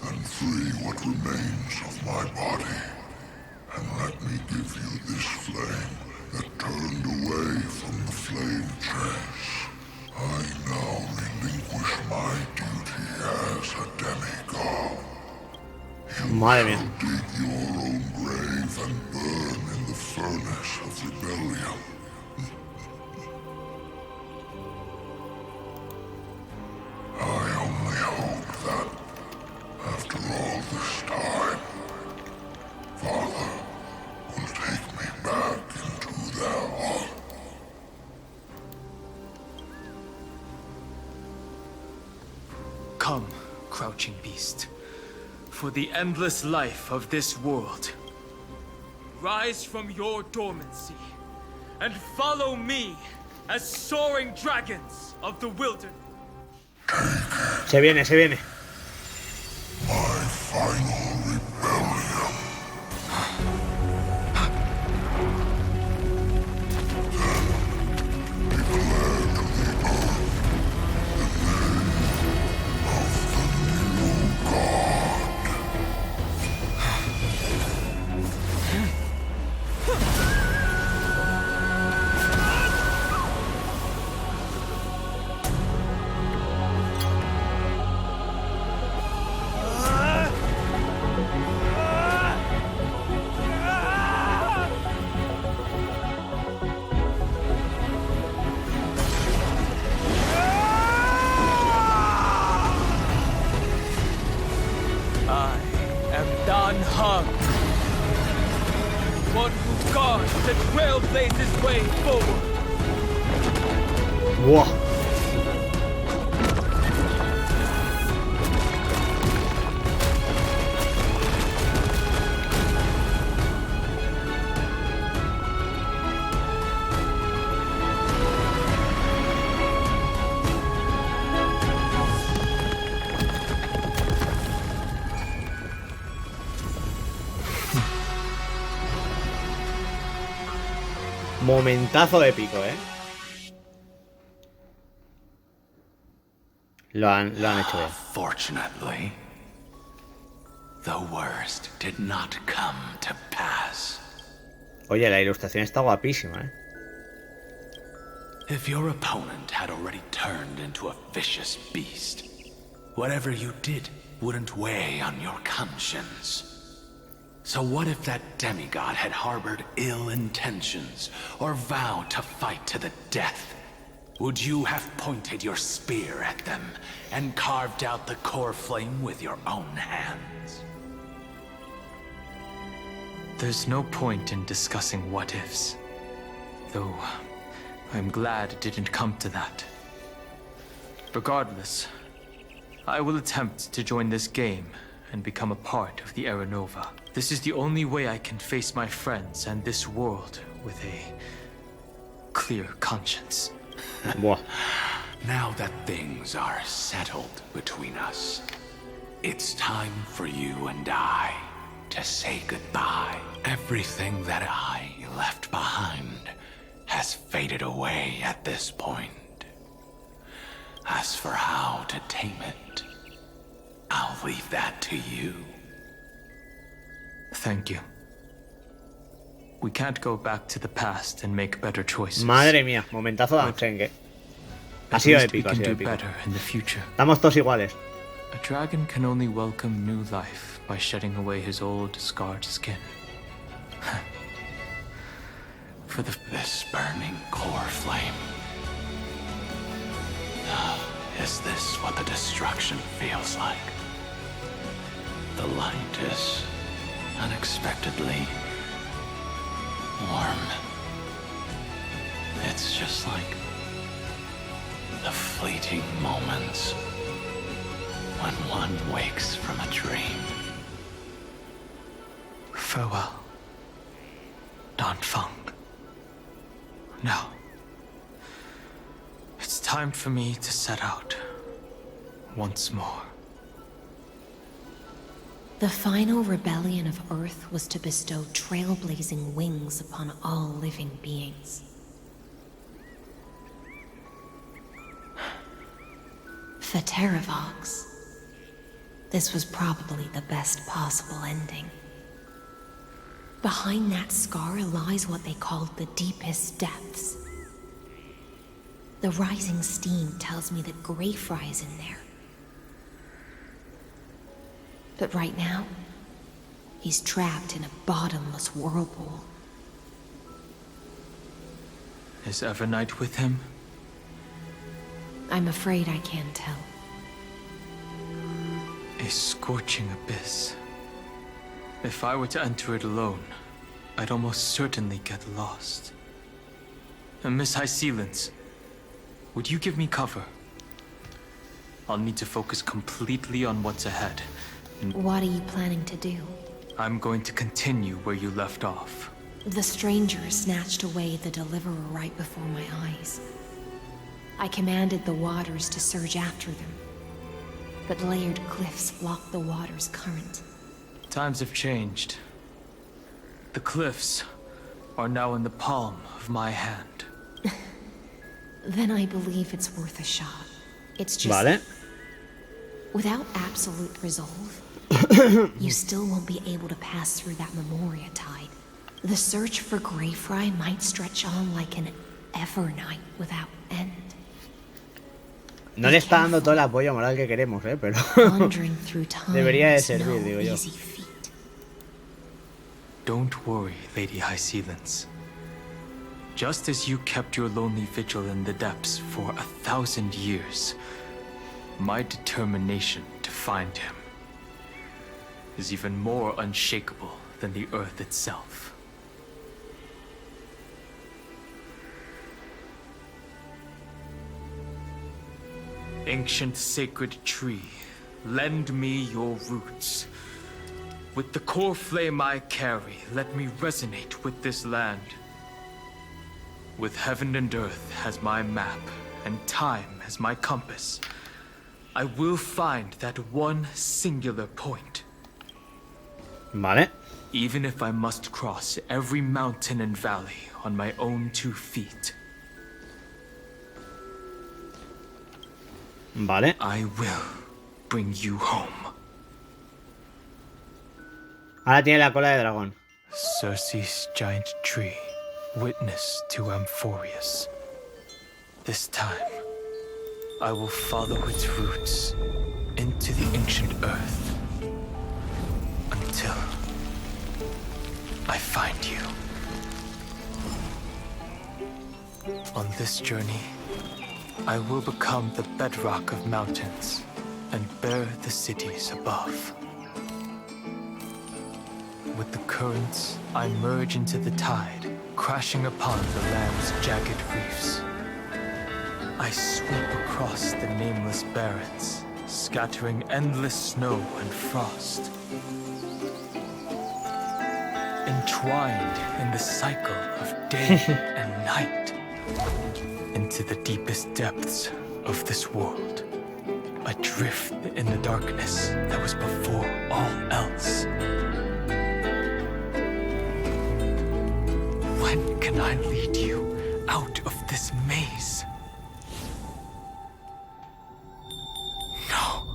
Then free what remains of my body, and let me give you this flame that turned away from the flame chase. I now relinquish my duty as a demigod. You shall dig your own grave and burn in the furnace of rebellion. I only hope that, after all this time, Father will take me back into their heart. Come, crouching beast, for the endless life of this world. Rise from your dormancy, and follow me as soaring dragons of the wilderness. Se viene, se viene. My final rebellion. Then declare to the earth the name of the new god. I am Dan Heng, one who guards the trailblazer's way forward. Wow. Momentazo épico, Lo han hecho bien. Fortunately, the worst did not come to pass. Oye, la ilustración está guapísima, If your opponent had already turned into a vicious beast, whatever you did wouldn't weigh on your conscience. So what if that demigod had harbored ill intentions, or vowed to fight to the death? Would you have pointed your spear at them, and carved out the core flame with your own hands? There's no point in discussing what-ifs. Though, I'm glad it didn't come to that. Regardless, I will attempt to join this game and become a part of the Era Nova. This is the only way I can face my friends and this world with a clear conscience. Now that things are settled between us, it's time for you and I to say goodbye. Everything that I left behind has faded away at this point. As for how to tame it, I'll leave that to you. Thank you. We can't go back to the past and make better choices. Madre mía, momentazo Dan Heng. Ha sido épico, ha sido épico. Estamos todos iguales. A dragon can only welcome new life by shedding away his old, scarred skin. For this burning core flame. Is this what the destruction feels like? The light is unexpectedly warm. It's just like the fleeting moments when one wakes from a dream. Farewell, Dan Heng. Now, it's time for me to set out once more. The final rebellion of Earth was to bestow trailblazing wings upon all living beings. For Terravox, this was probably the best possible ending. Behind that scar lies what they called the deepest depths. The rising steam tells me that Greyfry is in there. But right now, he's trapped in a bottomless whirlpool. Is Evernight with him? I'm afraid I can't tell. A scorching abyss. If I were to enter it alone, I'd almost certainly get lost. And Miss High Sealants, would you give me cover? I'll need to focus completely on what's ahead. What are you planning to do? I'm going to continue where you left off. The stranger snatched away the deliverer right before my eyes. I commanded the waters to surge after them, but layered cliffs blocked the water's current. Times have changed. The cliffs are now in the palm of my hand. Then I believe it's worth a shot. It's just... Vale. Without absolute resolve, you still won't be able to pass through that Memoria tide. The search for Greyfry might stretch on like an Evernight without end. No le está dando todo el apoyo moral que queremos, pero debería de servir, digo yo. Don't worry, Lady High Sealants. Just as you kept your lonely vigil in the depths for 1,000 years, my determination to find him is even more unshakable than the earth itself. Ancient sacred tree, lend me your roots. With the core flame I carry, let me resonate with this land. With heaven and earth as my map, and time as my compass, I will find that one singular point. Vale. Even if I must cross every mountain and valley on my own 2 feet. Vale. I will bring you home. Ahora tiene la cola de dragón. Circe's giant tree, witness to Amphoreus. This time, I will follow its roots into the ancient earth until I find you. On this journey, I will become the bedrock of mountains and bear the cities above. with the currents, I merge into the tide, crashing upon the land's jagged reefs. I sweep across the nameless barrens, scattering endless snow and frost. Entwined in the cycle of day and night, into the deepest depths of this world. Adrift in the darkness that was before all else. When can I lead you out of this maze? No.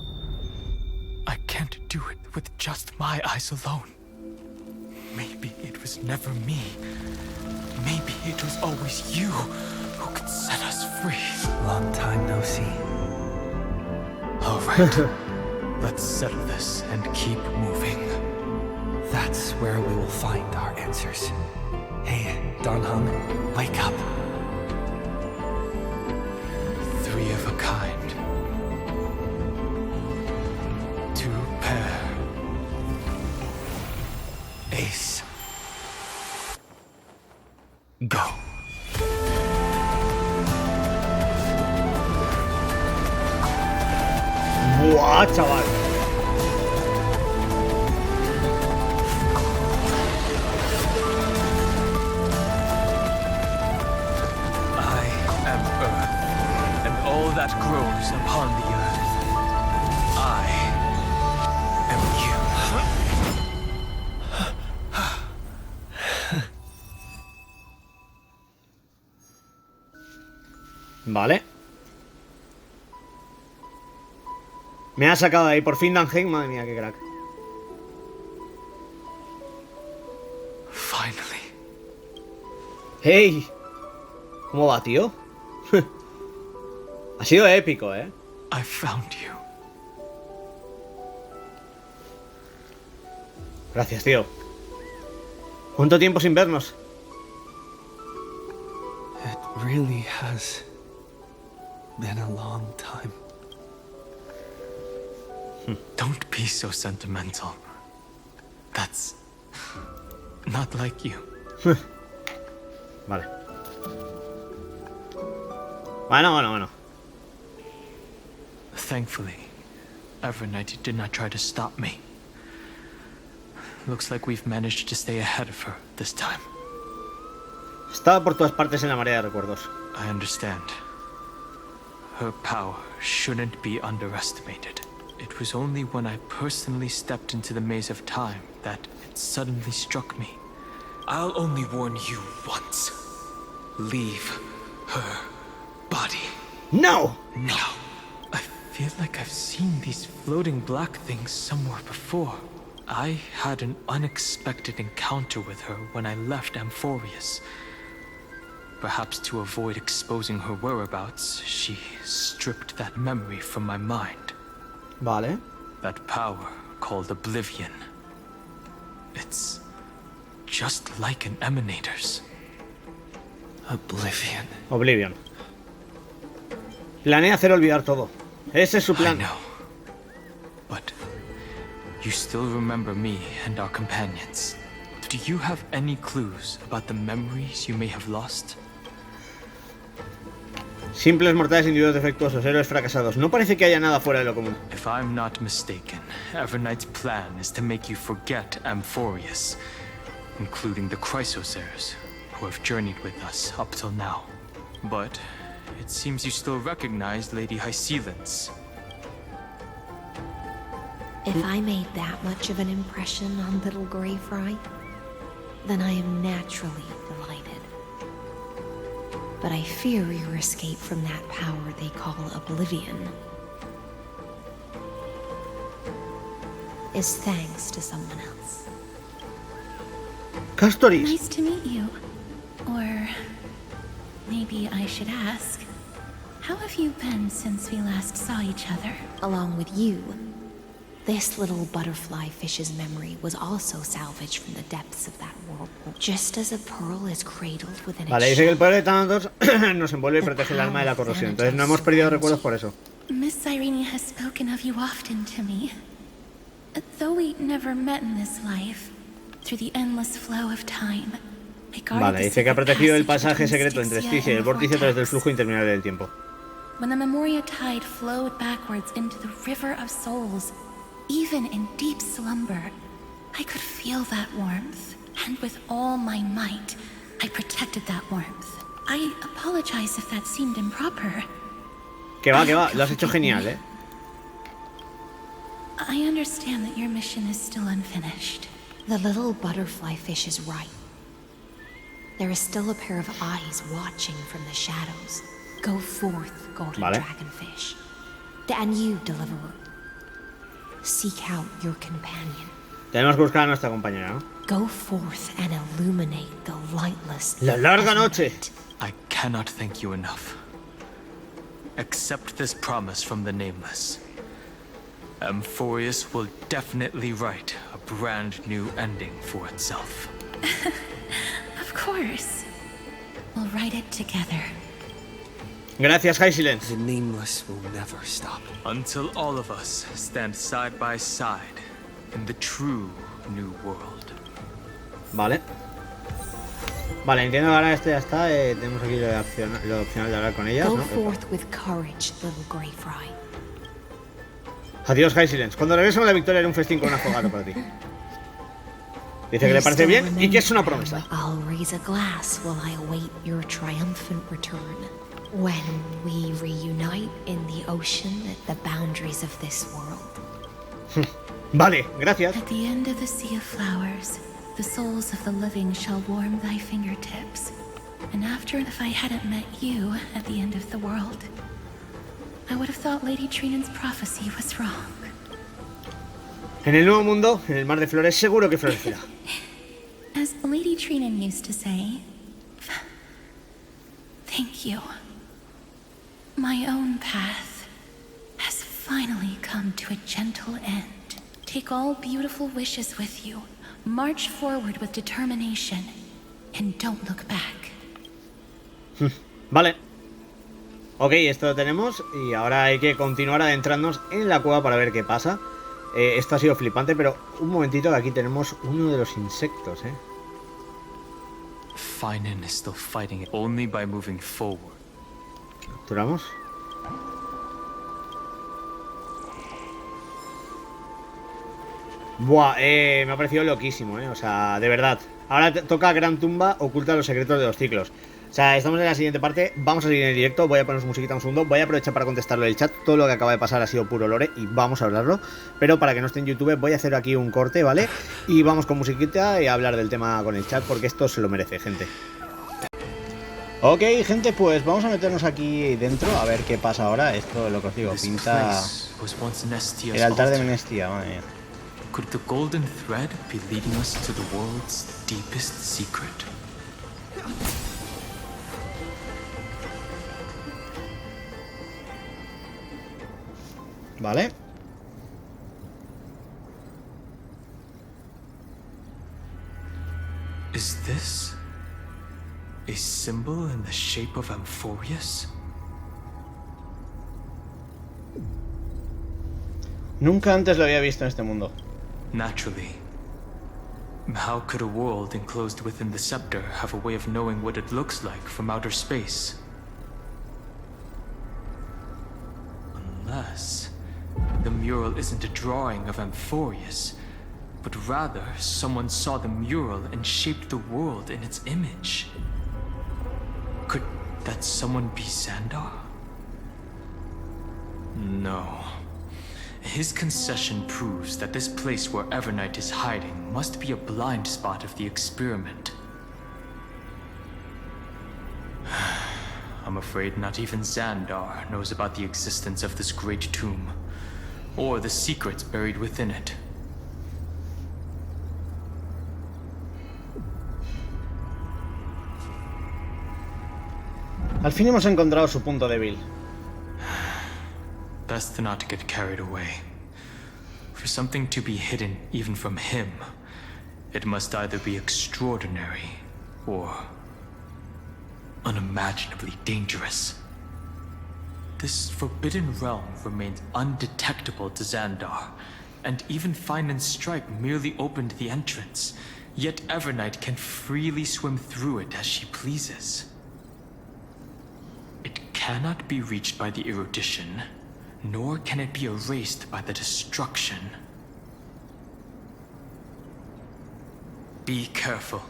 I can't do it with just my eyes alone. Maybe it was never me. Maybe it was always you who could set us free. Long time no see. All right. Let's settle this and keep moving. That's where we will find our answers. Hey, Dan Heng, wake up. Three of a kind. Two pair. Ace. Go. Buah, chaval. I am Earth, and all that grows upon the earth. I am you. Vale. Me ha sacado de ahí, por fin Dan Heng, madre mía, qué crack. Finally. ¡Hey! ¿Cómo va, tío? Ha sido épico, ¿eh? I found you. Gracias, tío. ¿Cuánto tiempo sin vernos? It really has been a long time. Don't be so sentimental. That's not like you. Vale. Bueno. Thankfully, Evernight did not try to stop me. Looks like we've managed to stay ahead of her this time. Estaba por todas partes en la marea de recuerdos. I understand. Her power shouldn't be underestimated. It was only when I personally stepped into the maze of time that it suddenly struck me. I'll only warn you once. Leave her body. No! No. I feel like I've seen these floating black things somewhere before. I had an unexpected encounter with her when I left Amphoreus. Perhaps to avoid exposing her whereabouts, she stripped that memory from my mind. Vale. That power called Oblivion. It's just like an emanator's. Oblivion. Planea hacer olvidar todo. Ese es su plan. I know. But you still remember me and our companions. Do you have any clues about the memories you may have lost? Simples mortales, individuos defectuosos, héroes fracasados. No parece que haya nada fuera de lo común. If I'm not mistaken, Evernight's plan is to make you forget Amphoreus, including the Chrysosaurs, who have journeyed with us up till now. But it seems you still recognize Lady Hycelens. If I made that much of an impression on little Grey Fry, then I am naturally delighted. But I fear your escape from that power they call Oblivion is thanks to someone else. Castoris. Nice to meet you. Or maybe I should ask, how have you been since we last saw each other? Along with you, this little butterfly fish's memory was also salvaged from the depths of that whirlpool, just as a pearl is cradled within Vale, dice que el poder de Thanatos nos envuelve y protege el alma de la corrosión. Entonces no hemos perdido recuerdos por eso. Miss Irene has spoken of you often to me. Though we never met in this life, through the endless flow of time. Vale, dice que ha protegido el pasaje secreto entre Stygia y el vórtice a través del flujo interminable del tiempo. When the Memoria tide flowed backwards into the river of souls, even in deep slumber, I could feel that warmth, and with all my might, I protected that warmth. I apologize if that seemed improper. Que va, lo has hecho genial, ¿eh? I understand that your mission is still unfinished. The little butterfly fish is right. There is still a pair of eyes watching from the shadows. Go forth, golden dragonfish. And you, deliverer. Seek out your companion. Tenemos que buscar a nuestra compañera, ¿no? Go forth and illuminate the lightless. La larga noche. I cannot thank you enough. Accept this promise from the Nameless. Amphoreus will definitely write a brand new ending for itself. Of course. We'll write it together. Gracias, High Silence. The Nameless will never stop. Until all of us stand side by side in the true new world. Vale. Vale, entiendo que ahora ya está. Tenemos aquí lo opcional de hablar con ellas, Go ¿no? forth with courage, little Grey Fry. Adiós, High Silence. Cuando regresemos la victoria haré un festín con una fogata para ti. Dice que le parece bien y que es una promesa. I'll raise a glass while I await your triumphant return. When we reunite in the ocean at the boundaries of this world. Vale, gracias. At the end of the sea of flowers, the souls of the living shall warm thy fingertips. And after, if I hadn't met you at the end of the world, I would have thought Lady Trinan's prophecy was wrong. En el nuevo mundo, en el mar de flores, seguro que florecerá. As Lady Trinan used to say, thank you. My own path has finally come to a gentle end. Take all beautiful wishes with you. March forward with determination. And don't look back. Vale. Ok, esto lo tenemos. Y ahora hay que continuar adentrándonos en la cueva para ver qué pasa. Esto ha sido flipante, pero un momentito que aquí tenemos uno de los insectos, Finan is still fighting it only by moving forward. Capturamos. Buah, me ha parecido loquísimo, o sea, de verdad. Ahora toca Gran Tumba, oculta los secretos de los ciclos. O sea, estamos en la siguiente parte, vamos a seguir en el directo, voy a poner musiquita un segundo, voy a aprovechar para contestarlo en el chat, todo lo que acaba de pasar ha sido puro lore y vamos a hablarlo, pero para que no esté en YouTube voy a hacer aquí un corte, ¿vale? Y vamos con musiquita y a hablar del tema con el chat porque esto se lo merece, gente. Ok, gente, pues vamos a meternos aquí dentro a ver qué pasa ahora. Esto, lo que os digo, pinta el altar de Menestia, madre mía. Could the golden thread be leading us to the world's deepest secret? Vale. Is this a symbol in the shape of Amphoreus? Nunca antes lo había visto en este mundo. Naturally. How could a world enclosed within the scepter have a way of knowing what it looks like from outer space? Unless the mural isn't a drawing of Amphoreus, but rather someone saw the mural and shaped the world in its image. Could that someone be Xandar? No. His concession proves that this place where Evernight is hiding must be a blind spot of the experiment. I'm afraid not even Xandar knows about the existence of this great tomb, or the secrets buried within it. Al fin hemos encontrado su punto débil. Best not to get carried away. For something to be hidden even from him, it must either be extraordinary or unimaginably dangerous. This forbidden realm remains undetectable to Xandar, and even Finan's strike merely opened the entrance. Yet Evernight can freely swim through it as she pleases. It cannot be reached by the erudition, nor can it be erased by the destruction. Be careful.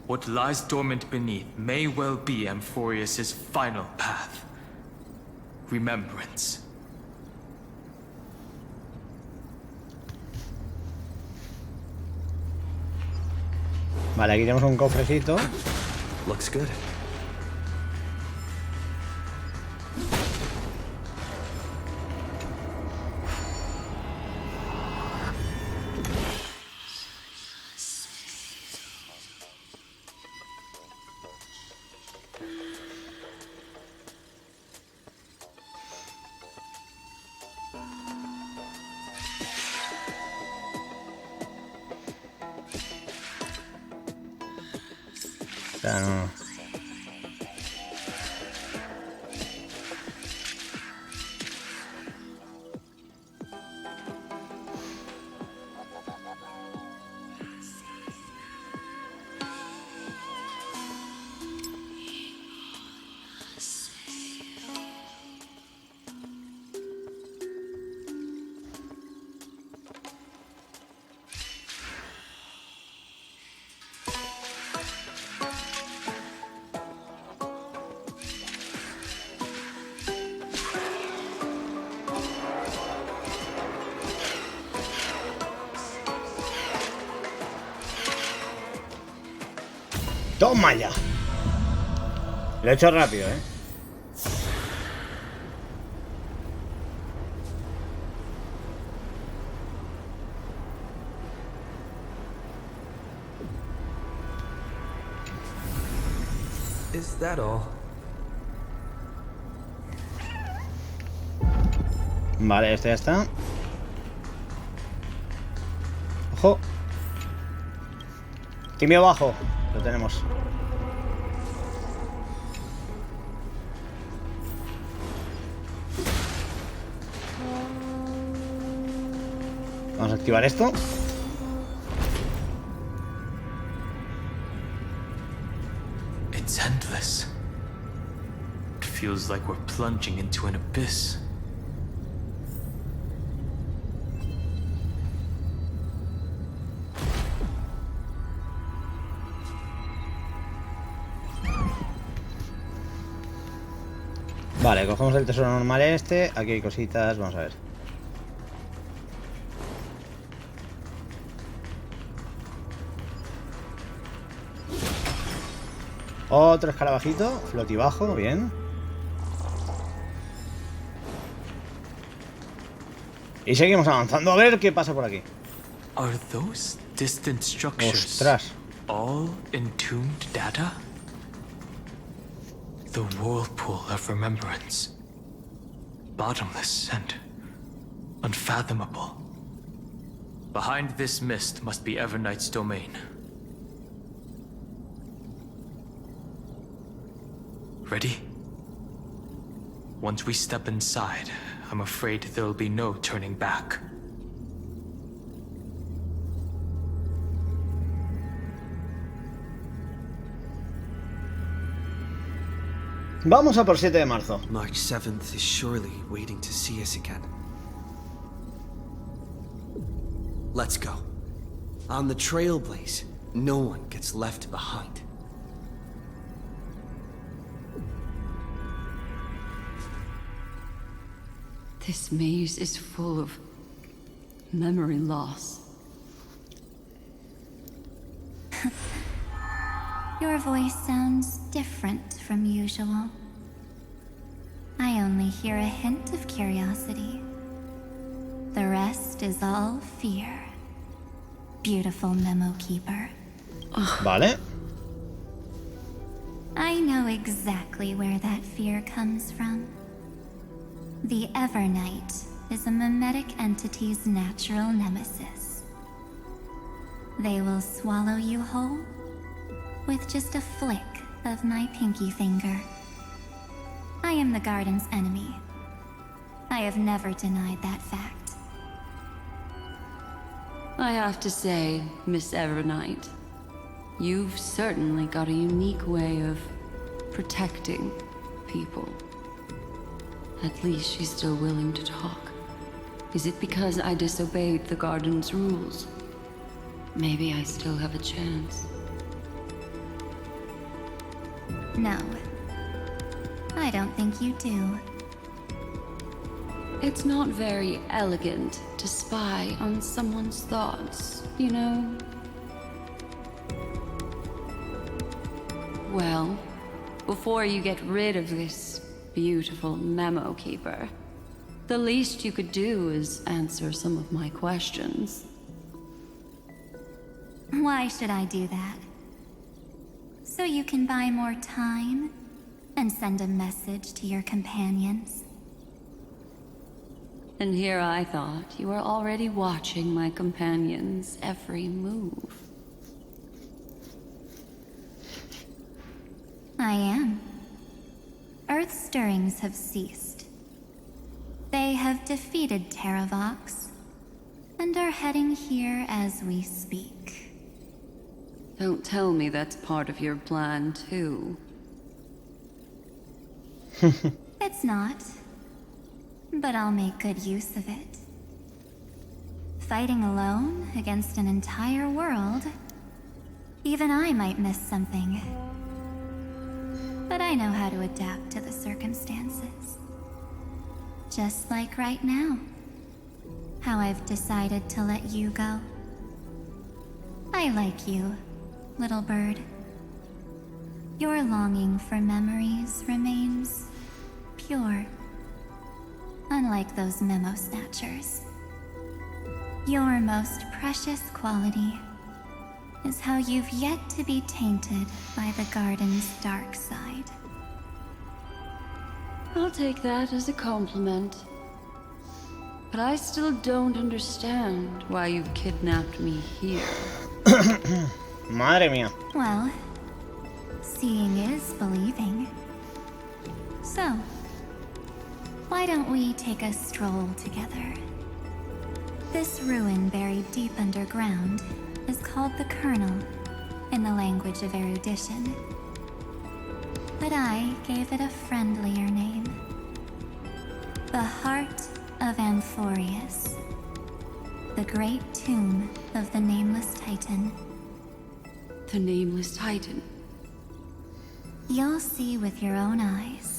What lies dormant beneath may well be Amphoreus' final path. Remembrance. Vale, aquí tenemos un cofrecito. Looks good. No. ¡Toma ya! Lo he hecho rápido, ¿eh? Is that all? Vale, esto ya está. ¡Ojo! Timio bajo. Lo tenemos. Vamos a activar esto. It's endless. It feels like we're plunging into an abyss. Vale, cogemos el tesoro normal este. Aquí hay cositas, vamos a ver. Otro escarabajito, flotibajo, bien. Y seguimos avanzando, a ver qué pasa por aquí. Are those distant structures Ostras. all entombed data? The whirlpool of remembrance. Bottomless and unfathomable. Behind this mist must be Evernight's domain. Ready? Once we step inside, I'm afraid there'll be no turning back. Vamos a por 7 de marzo. March 7th is surely waiting to see us again. Let's go. On the Trailblaze, no one gets left behind. This maze is full of memory loss. Your voice sounds different from usual. I only hear a hint of curiosity. The rest is all fear. Beautiful memo keeper. Vale. I know exactly where that fear comes from. The Evernight is a mimetic entity's natural nemesis. They will swallow you whole with just a flick of my pinky finger. I am the garden's enemy. I have never denied that fact. I have to say, Miss Evernight, you've certainly got a unique way of protecting people. At least she's still willing to talk. Is it because I disobeyed the garden's rules? Maybe I still have a chance. No. I don't think you do. It's not very elegant to spy on someone's thoughts, you know? Well, before you get rid of this beautiful memo keeper, the least you could do is answer some of my questions. Why should I do that? So you can buy more time and send a message to your companions? And here I thought you were already watching my companions' every move. I am. Earth's stirrings have ceased. They have defeated Terravox and are heading here as we speak. Don't tell me that's part of your plan, too. It's not. But I'll make good use of it. Fighting alone against an entire world, even I might miss something. But I know how to adapt to the circumstances. Just like right now. How I've decided to let you go. I like you, little bird. Your longing for memories remains pure. Unlike those memo snatchers. Your most precious quality is how you've yet to be tainted by the garden's dark side. I'll take that as a compliment. But I still don't understand why you've kidnapped me here. Madre mía. Well, seeing is believing. So, why don't we take a stroll together? This ruin buried deep underground is called the Kernel in the language of erudition. But I gave it a friendlier name. The Heart of Amphoreus. The great tomb of the Nameless Titan. The Nameless Titan? You'll see with your own eyes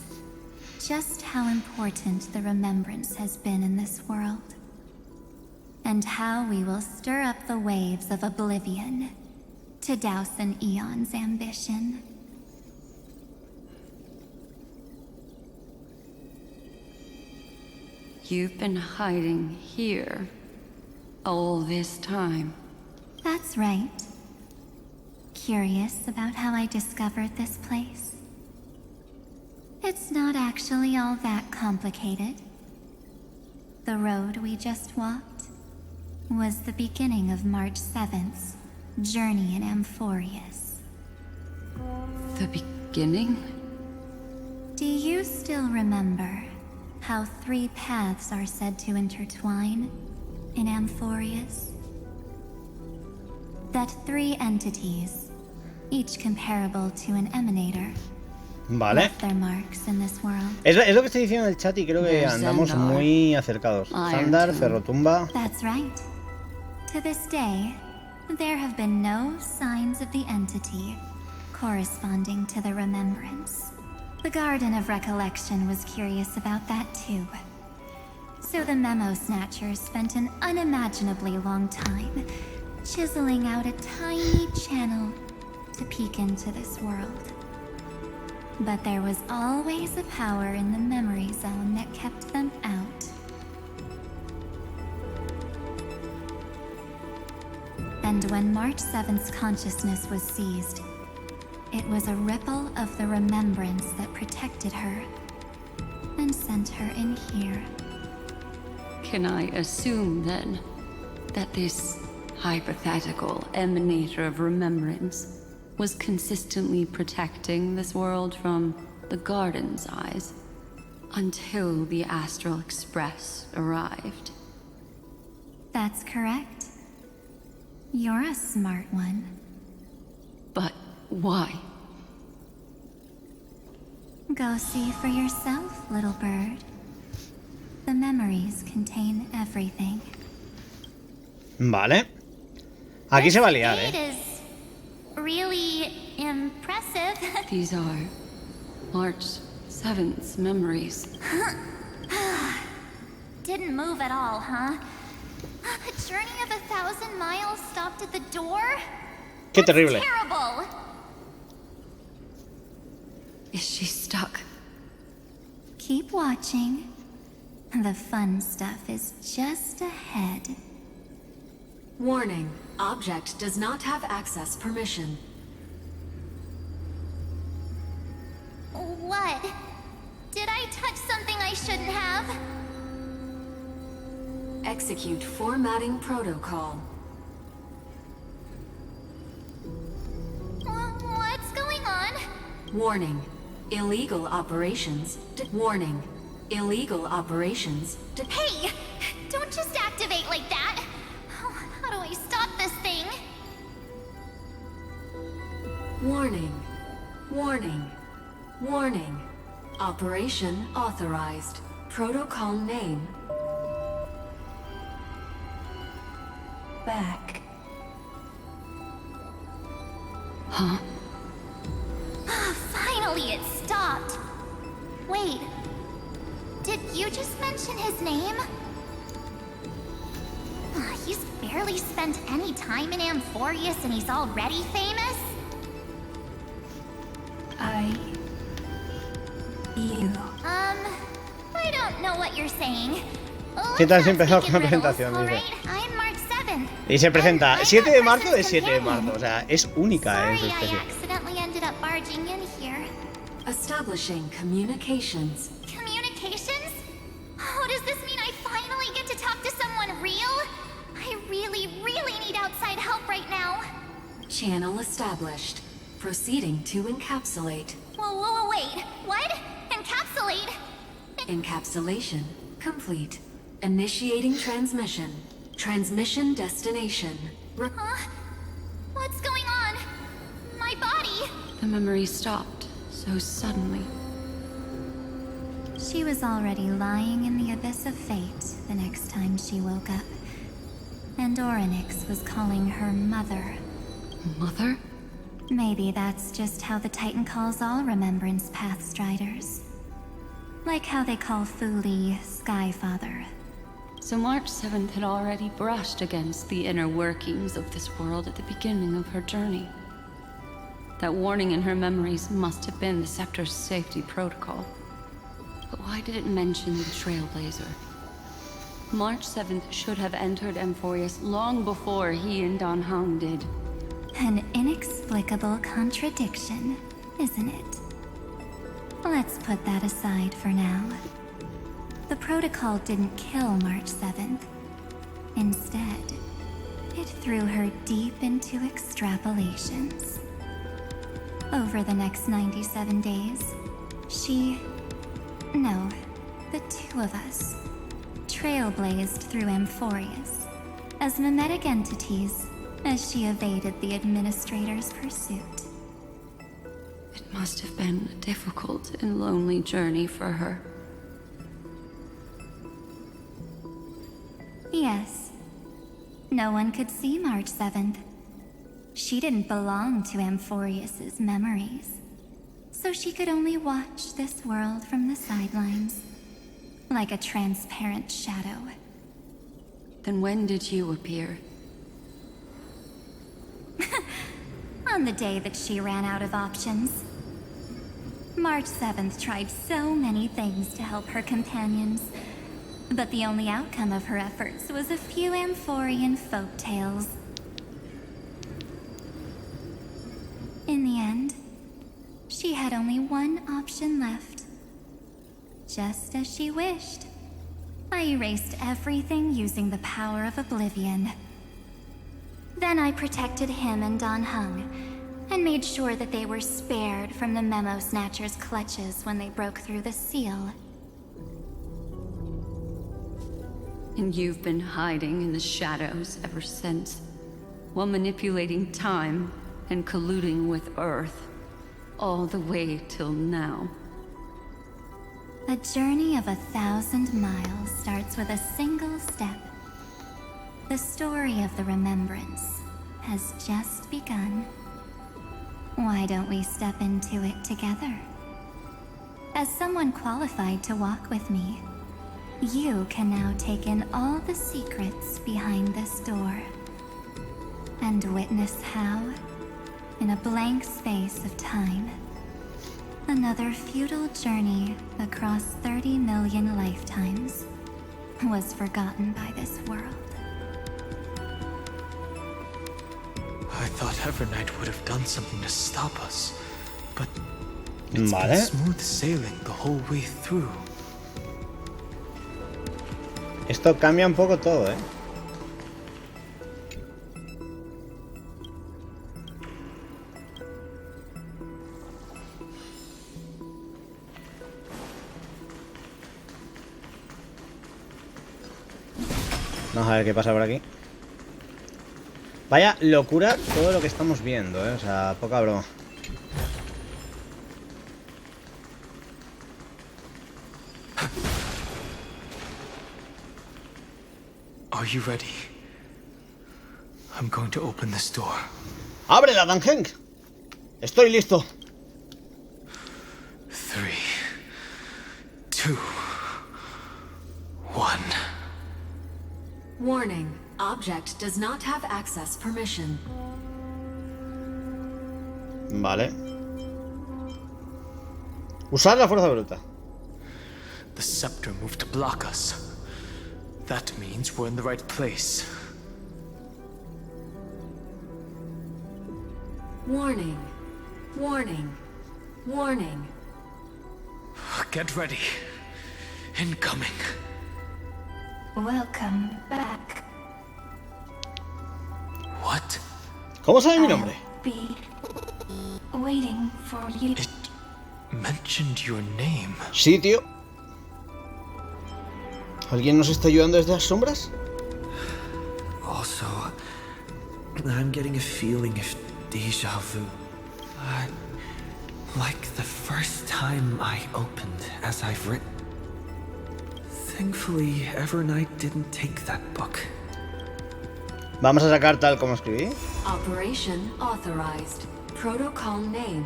just how important the remembrance has been in this world. And how we will stir up the waves of oblivion to douse an eon's ambition. You've been hiding here all this time. That's right. Curious about how I discovered this place? It's not actually all that complicated. The road we just walked was the beginning of March 7th's journey in Amphoreus. The beginning? Do you still remember how 3 paths are said to intertwine in Amphoreus? That 3 entities, each comparable to an emanator, Vale. their marks in this world. Es lo que estoy diciendo en el chat y creo que andamos muy acercados. Xandar, Ferrotumba. That's right. To this day, there have been no signs of the entity corresponding to the remembrance. The Garden of Recollection was curious about that too. So the Memo Snatchers spent an unimaginably long time chiseling out a tiny channel to peek into this world. But there was always a power in the memory zone that kept them out. And when March 7th's consciousness was seized, it was a ripple of the remembrance that protected her and sent her in here. Can I assume, then, that this hypothetical emanator of remembrance was consistently protecting this world from the Garden's eyes until the Astral Express arrived? That's correct. You're a smart one. But why? Go see for yourself, little bird. The memories contain everything. Vale. Aquí se va a liar, It is really impressive. These are March 7th's memories. Didn't move at all, huh? A journey of 1,000 miles stopped at the door? Qué terrible. Terrible! Is she stuck? Keep watching. The fun stuff is just ahead. Warning. Object does not have access permission. What? Did I touch something I shouldn't have? Execute formatting protocol. What's going on? Warning. Illegal operations. Warning. Illegal operations. Hey! Don't just activate like that! How do I stop this thing? Warning. Warning. Warning. Operation authorized. Protocol name. Back. Huh? Finally it stopped! Wait. Did you just mention his name? He's barely spent any time in Amphoreus and he's already famous? I don't know what you're saying. ¿Qué tal si empezamos con la presentación? Dice. Y se presenta 7 de marzo de 7 de marzo, o sea, es única en su especie. Establishing communications. Communications? Oh, does this mean I finally get to talk to someone real? I really need outside help right now. Channel established. Proceeding to encapsulate. Whoa, wait. What? Encapsulate? Encapsulation complete. Initiating transmission. Transmission destination. Huh? What's going on? My body? The memory stopped so suddenly. She was already lying in the abyss of fate the next time she woke up. And Orynyx was calling her mother. Mother? Maybe that's just how the Titan calls all Remembrance Pathstriders. Like how they call Thule Skyfather. So March 7th had already brushed against the inner workings of this world at the beginning of her journey. That warning in her memories must have been the Scepter's safety protocol. But why did it mention the Trailblazer? March 7th should have entered Amphoreus long before he and Dan Heng did. An inexplicable contradiction, isn't it? Let's put that aside for now. The protocol didn't kill March 7th. Instead, it threw her deep into extrapolations. Over the next 97 days, the two of us, trailblazed through Amphoreus as mimetic entities as she evaded the Administrator's pursuit. It must have been a difficult and lonely journey for her. Yes. No one could see March 7th. She didn't belong to Amphoreus's memories, so she could only watch this world from the sidelines, like a transparent shadow. Then when did you appear? On the day that she ran out of options. March 7th tried so many things to help her companions, but the only outcome of her efforts was a few Amphorean folktales. In the end, she had only one option left. Just as she wished, I erased everything using the power of oblivion. Then I protected him and Dan Heng, and made sure that they were spared from the Memo Snatcher's clutches when they broke through the seal. And you've been hiding in the shadows ever since. while manipulating time and colluding with Earth, all the way till now. A journey of 1,000 miles starts with a single step. The story of the remembrance has just begun. Why don't we step into it together? As someone qualified to walk with me, you can now take in all the secrets behind this door and witness how, in a blank space of time, another futile journey across 30 million lifetimes was forgotten by this world. I thought Evernight would have done something to stop us, but it's been smooth sailing the whole way through. Esto cambia un poco todo, ¿eh? Vamos a ver qué pasa por aquí. Vaya locura todo lo que estamos viendo, ¿eh? O sea, poca broma. Are you ready? I'm going to open this door. ¡Ábrela, Dan Heng! Estoy listo. 3, 2, 1. Warning. Object does not have access permission. Vale. Usar la fuerza bruta. The scepter moved to block us. That means we're in the right place. Warning. Warning. Warning. Get ready. Incoming. Welcome back. What? ¿Cómo sabe mi nombre? Be waiting for you. It mentioned your name. Sí, tío. ¿Alguien nos está ayudando desde las sombras? Also, I'm getting a feeling of deja vu. Like the first time I opened as I've written. Thankfully, Evernight didn't take that book. Vamos a sacar tal como escribí. Operation authorized. Protocol name.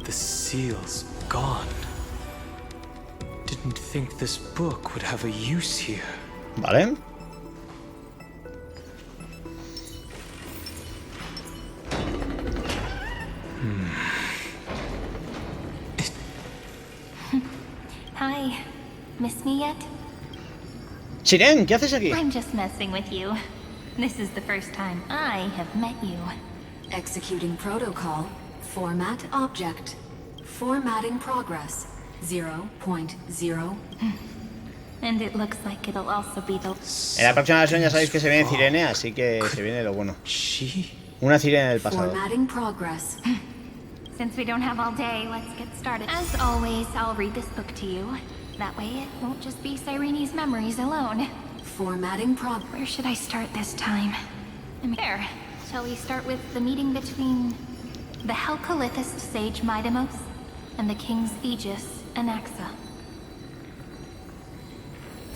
The seal's gone. Didn't think this book would have a use here. Vale. Hi. Miss me yet? Chiren, ¿qué haces aquí? I'm just messing with you. This is the first time I have met you. Executing protocol. Format object. Formatting progress. 0.0. And it looks like it'll also be the... En la próxima versión ya sabéis que se viene Cirene, así que se viene lo bueno. Una Cirene del pasado. Formatting progress. Since we don't have all day, let's get started. As always, I'll read this book to you. That way it won't just be Cyrene's memories alone. Formatting progress. Where should I start this time? There. Shall we start with the meeting between the Helcolithist sage Midamos and the King's Aegis, Anaxa?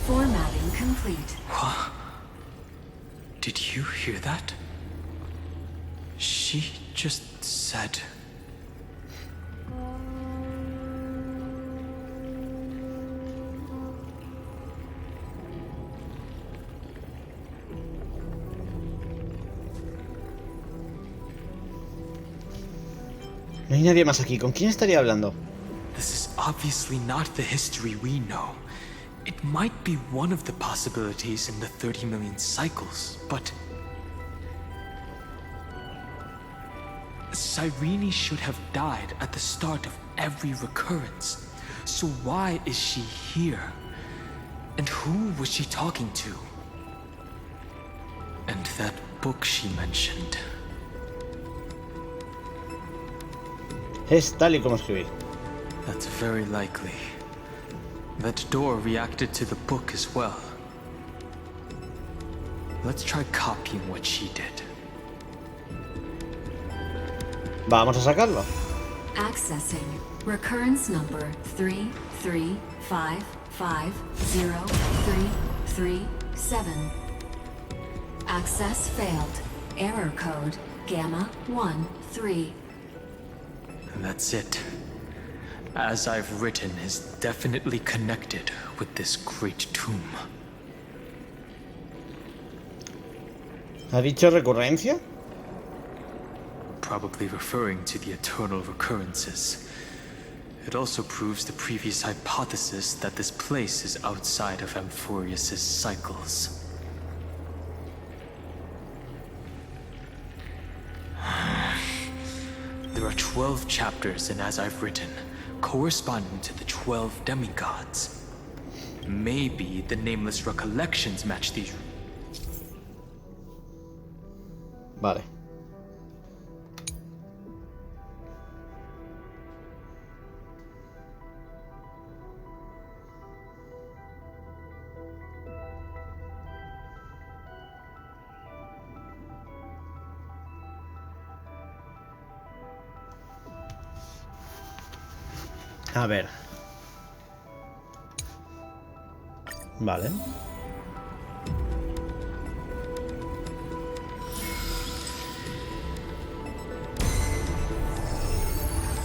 Formatting complete. What? Did you hear that? She just said... No hay nadie más aquí. ¿Con quién estaría hablando? This is obviously not the history we know. It might be one of the possibilities in the 30 million cycles, but... Cyrene should have died at the start of every recurrence. So why is she here? And who was she talking to? And that book she mentioned. Es tal y como escribí. That's very likely. That door reacted to the book as well. Let's try copying what she did. Vamos a sacarlo. Accessing recurrence number 335503337. Access failed. Error code Gamma 13. And that's it. As I've written is definitely connected with this great tomb. ¿Ha dicho recurrencia? Probably referring to the eternal recurrences. It also proves the previous hypothesis that this place is outside of Amphoreus' cycles. There are 12 chapters in As I've Written, corresponding to the 12 demigods. Maybe the nameless recollections match these. Vale. A ver. Vale.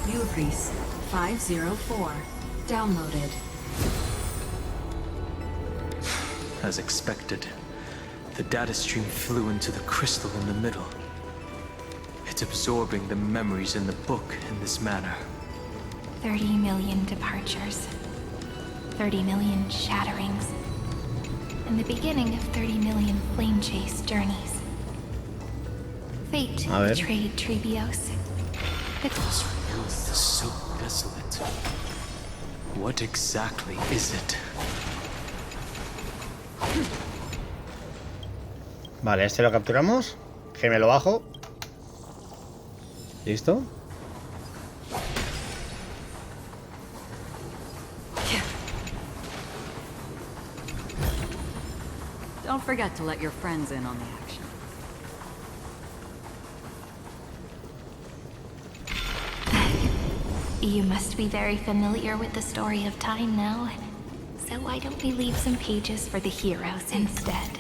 Uvris 504. Downloaded. As expected, the data stream flew into the crystal in the middle. It's absorbing the memories in the book in this manner. 30 million departures. 30 million shatterings. And the beginning of 30 million flame chase journeys. Fate betrayed Trebios. This world is so desolate. What exactly is it? Vale, este lo capturamos. Que me lo bajo. ¿Listo? Don't forget to let your friends in on the action. You must be very familiar with the story of time now. So why don't we leave some pages for the heroes instead?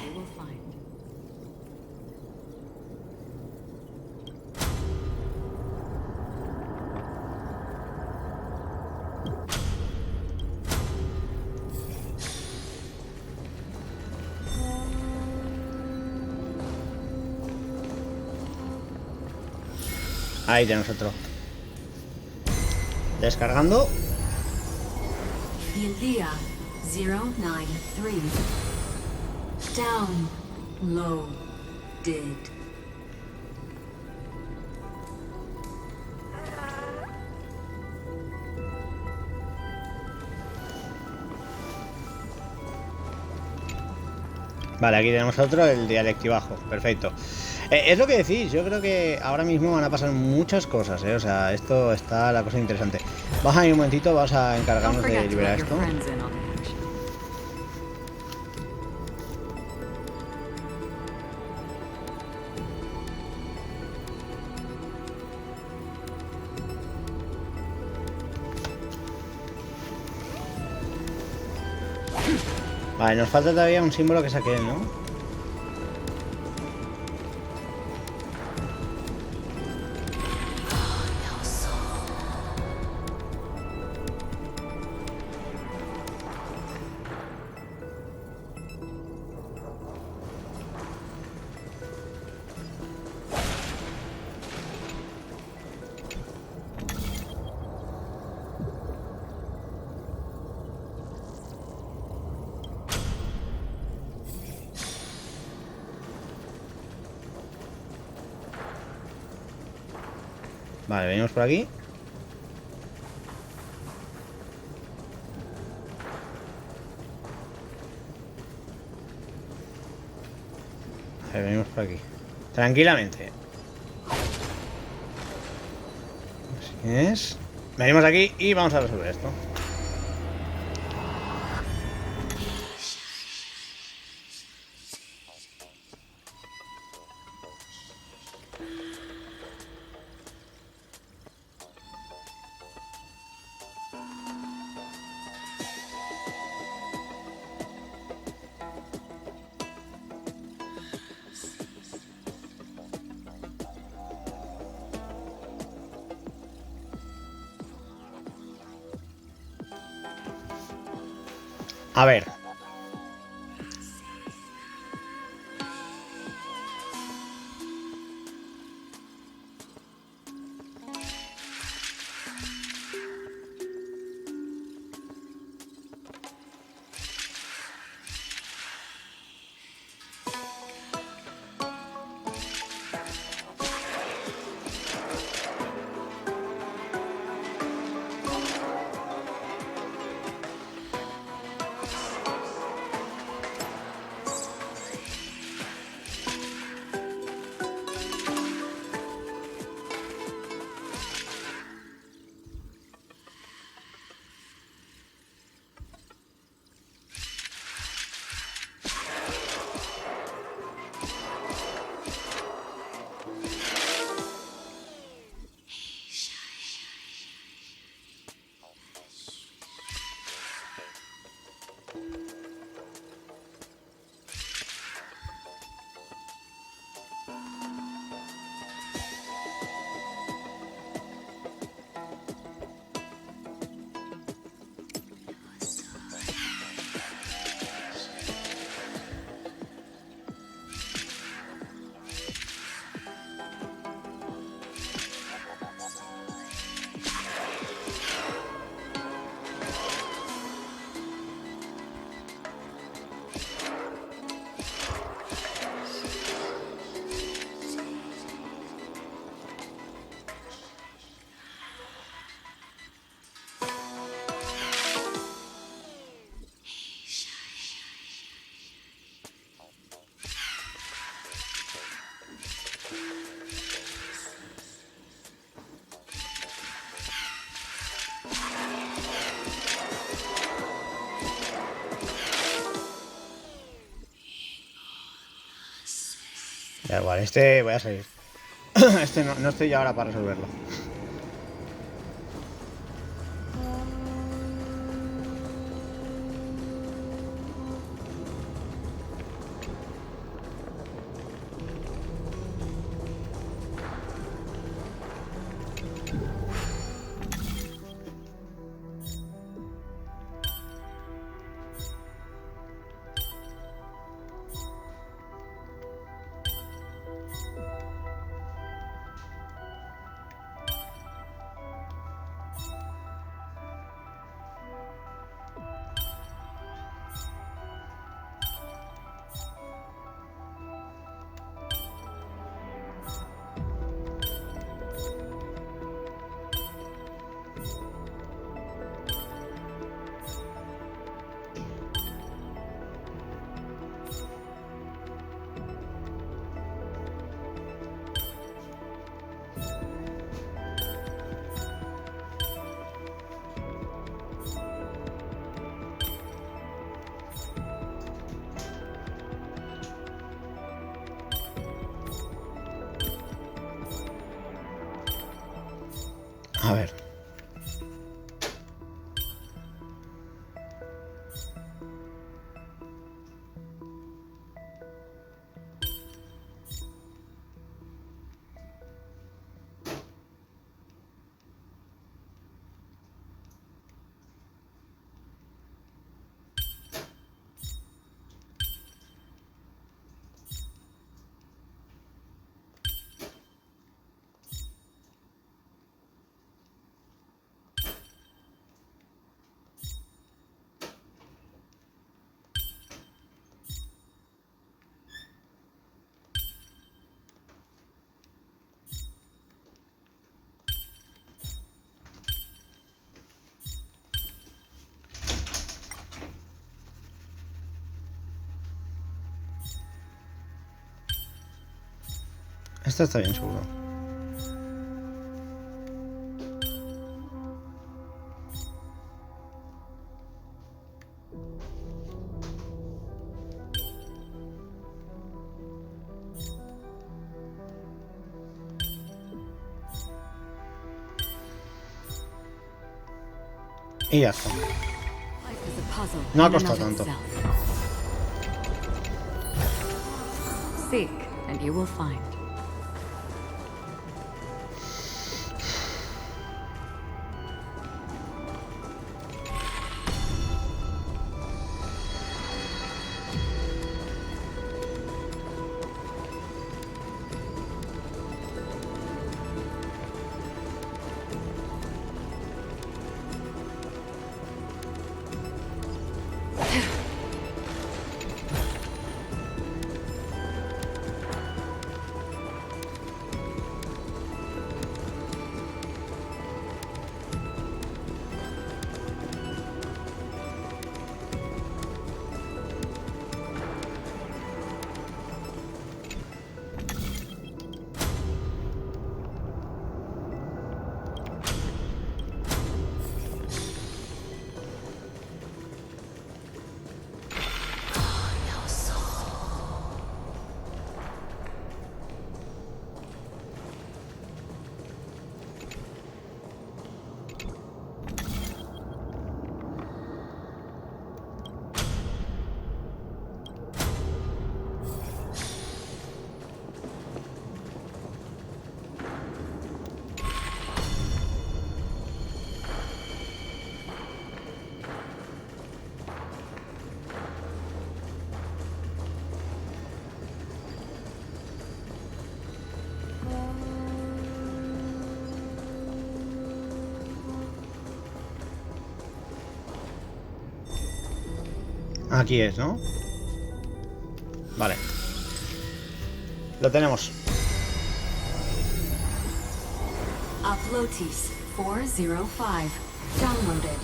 Ahí tenemos otro. Descargando. Ilia 093. Downloaded. Vale, aquí tenemos otro, el dialectibajo. Perfecto. Es lo que decís, yo creo que ahora mismo van a pasar muchas cosas, O sea, esto está la cosa interesante. Vamos a ir un momentito, vamos a encargarnos de liberar esto. Vale, nos falta todavía un símbolo que es aquel, ¿no? Vale, venimos por aquí. Vale, venimos por aquí. Tranquilamente. Así es. Venimos aquí y vamos a resolver esto. A ver. Da igual, este voy a seguir. Este no estoy ya ahora para resolverlo. A ver. Esta está bien seguro. Y ya está. No ha costado tanto. Seek and you will find. Aquí es, ¿no? Vale. Lo tenemos. Uploads 405. Downloaded.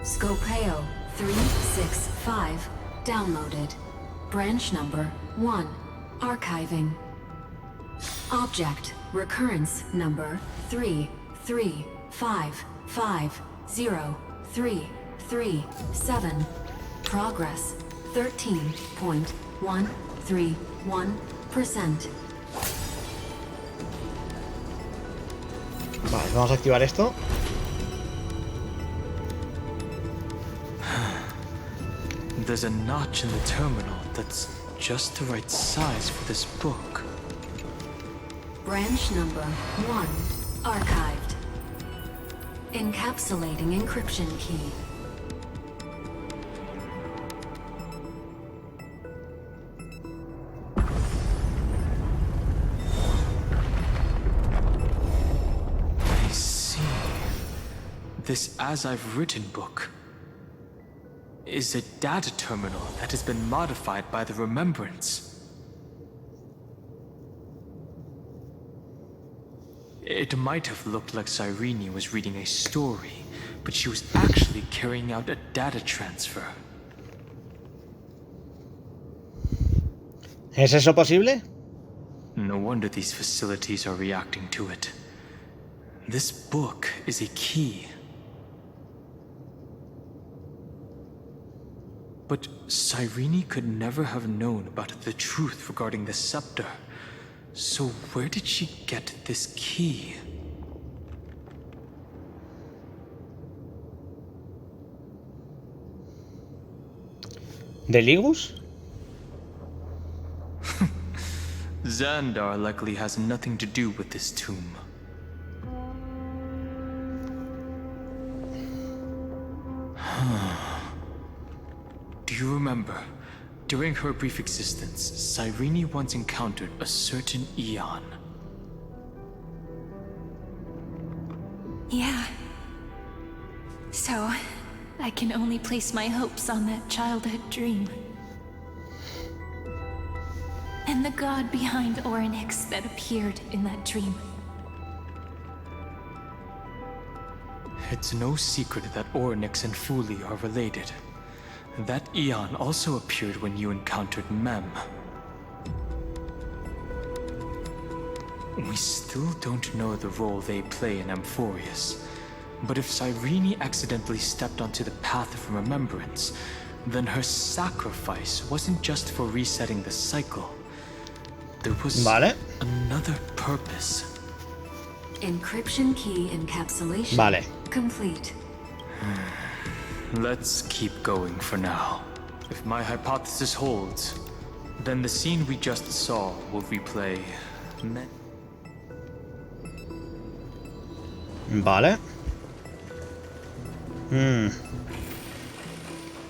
Scopeo 365. Downloaded. Branch number 1. Archiving. Object recurrence number 335503337. Progress 13.131%. Vale, vamos a activar esto. There's a notch in the terminal that's just the right size for this book. Branch number 1 archived. Encapsulating encryption key. I see. This As I've Written book is a data terminal that has been modified by the Remembrance. It might have looked like Cyrene was reading a story, but she was actually carrying out a data transfer. ¿Es eso posible? No wonder these facilities are reacting to it. This book is a key. But Cyrene could never have known about the truth regarding the scepter. So where did she get this key? ¿De Ligus? Xandar likely has nothing to do with this tomb. Do you remember? During her brief existence, Cyrene once encountered a certain Eon. Yeah. So, I can only place my hopes on that childhood dream. And the god behind Orynyx that appeared in that dream. It's no secret that Orynyx and Fuli are related. That Eon also appeared when you encountered Mem. We still don't know the role they play in Amphoreus. But if Cyrene accidentally stepped onto the path of remembrance, then her sacrifice wasn't just for resetting the cycle. There was another purpose. Encryption key encapsulation complete. Let's keep going for now. If my hypothesis holds, then the scene we just saw will replay. Vale.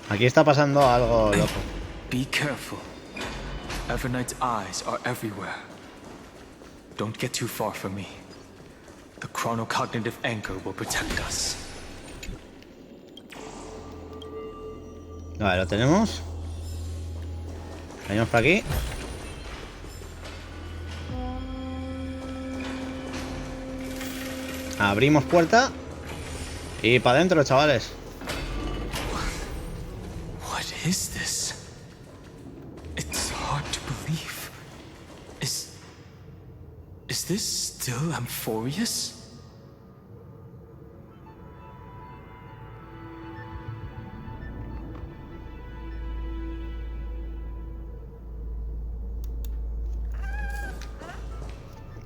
Aquí está pasando algo loco. Be careful. Evernight's eyes are everywhere. Don't get too far from me. The chronocognitive anchor will protect us. Vale, lo tenemos. Venimos por aquí. Abrimos puerta. Y para adentro, chavales. What is this? It's hard to believe. Is this still Amphoreus?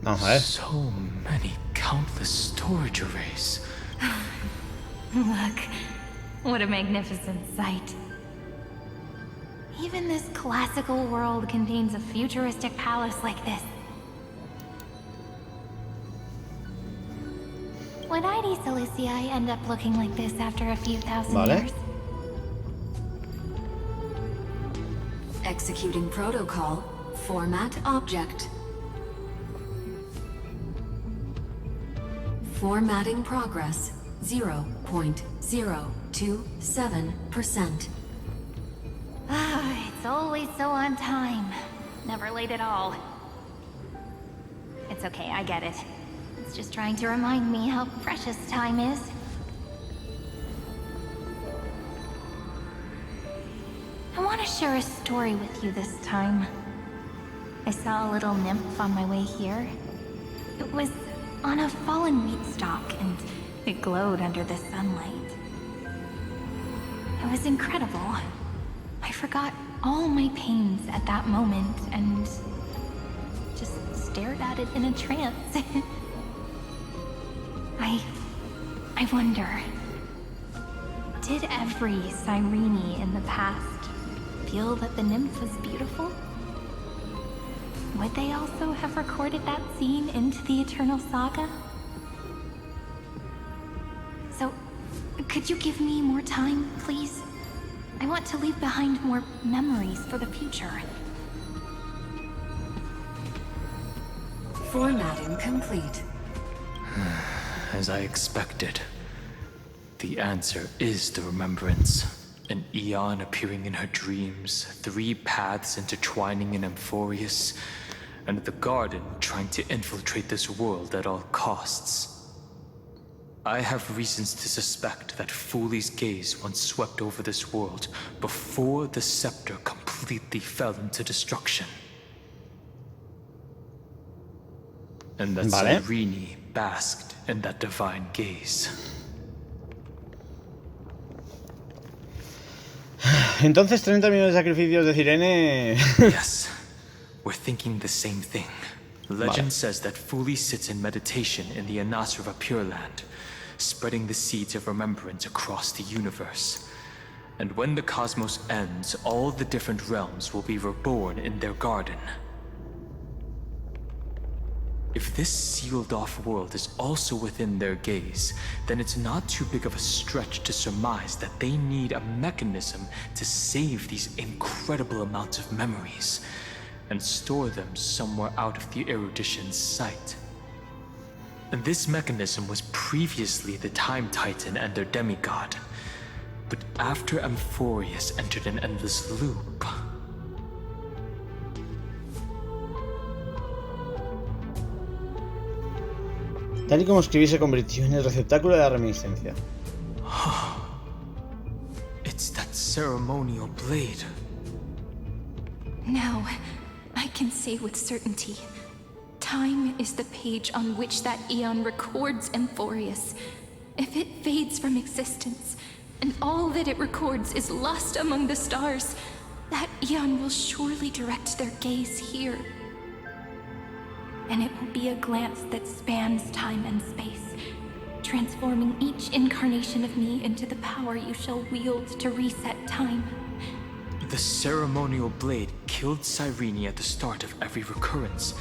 Vamos a ver. So many countless storage arrays. Look, what a magnificent sight. Even this classical world contains a futuristic palace like this. Would ID Silicii end up looking like this after a few thousand years? Executing protocol. Format object. Formatting progress. 0.027%. Ah, it's always so on time. Never late at all. It's okay, I get it. It's just trying to remind me how precious time is. I want to share a story with you this time. I saw a little nymph on my way here. It was on a fallen wheat stalk, and it glowed under the sunlight. It was incredible. I forgot all my pains at that moment and just stared at it in a trance. I wonder, did every Cyrene in the past feel that the nymph was beautiful? Would they also have recorded that scene into the Eternal Saga? So, could you give me more time, please? I want to leave behind more memories for the future. Formatting complete. As I expected, the answer is the remembrance. An eon appearing in her dreams, 3 paths intertwining in Amphoreus, and the garden trying to infiltrate this world at all costs. I have reasons to suspect that Foolie's gaze once swept over this world before the scepter completely fell into destruction. And that Cyrene basked in that divine gaze. Entonces 30 millones de sacrificios de Cirene. Yes, we're thinking the same thing. Legend says that Fuli sits in meditation in the Anasra Pure Land, spreading the seeds of remembrance across the universe. And when the cosmos ends, all the different realms will be reborn in their garden. If this sealed-off world is also within their gaze, then it's not too big of a stretch to surmise that they need a mechanism to save these incredible amounts of memories and store them somewhere out of the erudition's sight. And this mechanism was previously the Time Titan and their demigod, but after Amphoreus entered an endless loop, tal y como escribí, se convirtió en el receptáculo de la reminiscencia. It's that ceremonial blade. Now, I can say with certainty, time is the page on which that eon records Amphoreus. If it fades from existence, and all that it records is lost among the stars, that eon will surely direct their gaze here. And it will be a glance that spans time and space, transforming each incarnation of me into the power you shall wield to reset time. The ceremonial blade killed Cyrene at the start of every recurrence,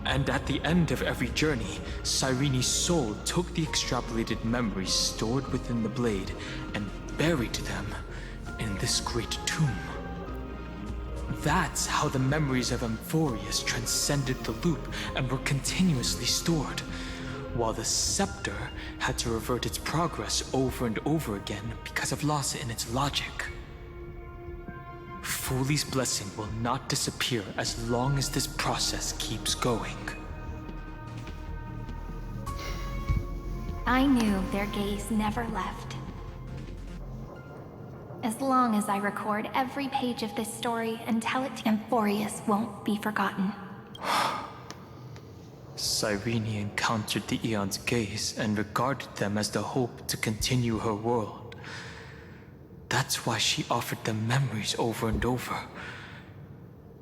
and at the end of every journey, Cyrene's soul took the extrapolated memories stored within the blade and buried them in this great tomb. That's how the memories of Amphoreus transcended the loop and were continuously stored, while the scepter had to revert its progress over and over again because of loss in its logic. Foolie's blessing will not disappear as long as this process keeps going. I knew their gaze never left. As long as I record every page of this story and tell it to Amphoreus won't be forgotten. Cyrene encountered the Eon's gaze and regarded them as the hope to continue her world. That's why she offered them memories over and over,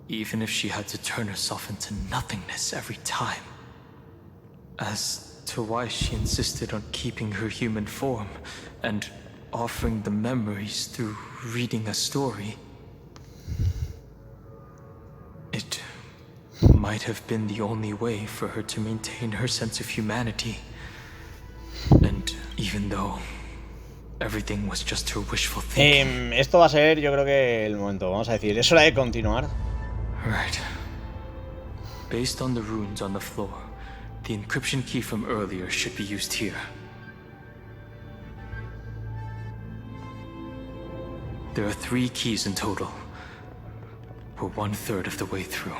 even if she had to turn herself into nothingness every time. As to why she insisted on keeping her human form and offering the memories through reading a story, it might have been the only way for her to maintain her sense of humanity. And even though everything was just her wishful thinking. Esto va a ser, yo creo que el momento, vamos a decir, es hora de continuar. Right. Based on the runes on the floor, the encryption key from earlier should be used here. There are 3 keys in total. We're 1/3 of the way through.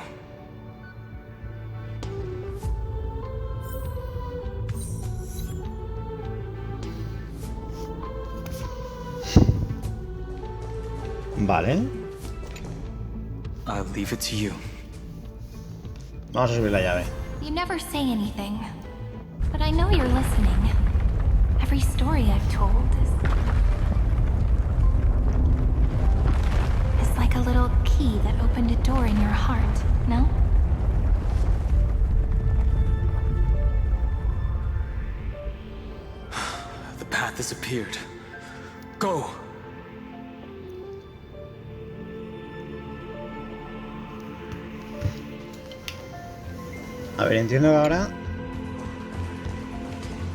Vale. I'll leave it to you. Vamos a subir la llave. You never say anything, but I know you're listening. Every story I've told is like a little key that opened a door in your heart, no? The path has appeared. Go! A ver, entiendo que ahora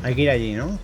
hay que ir allí, ¿no?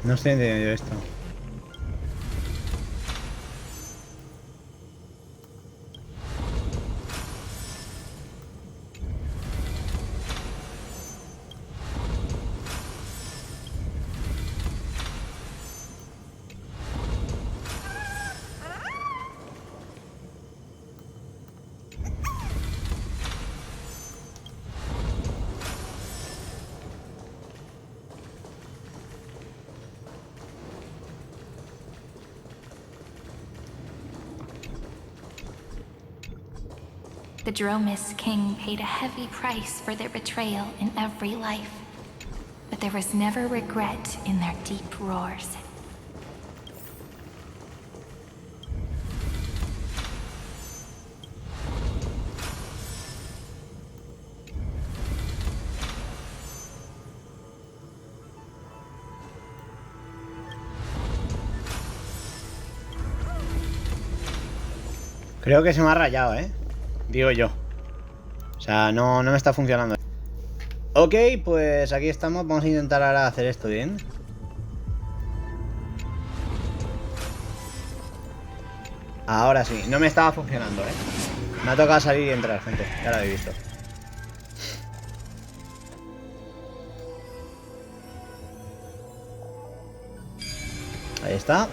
No estoy entendiendo yo esto. The Dromis king paid a heavy price for their betrayal in every life, but there was never regret in their deep roars. Creo que se me ha rayado, ¿eh? Digo yo. O sea, no me está funcionando. Ok, pues aquí estamos. Vamos a intentar ahora hacer esto bien. Ahora sí. No me estaba funcionando, ¿eh? Me ha tocado salir y entrar, gente. Ya lo habéis visto. Ahí está.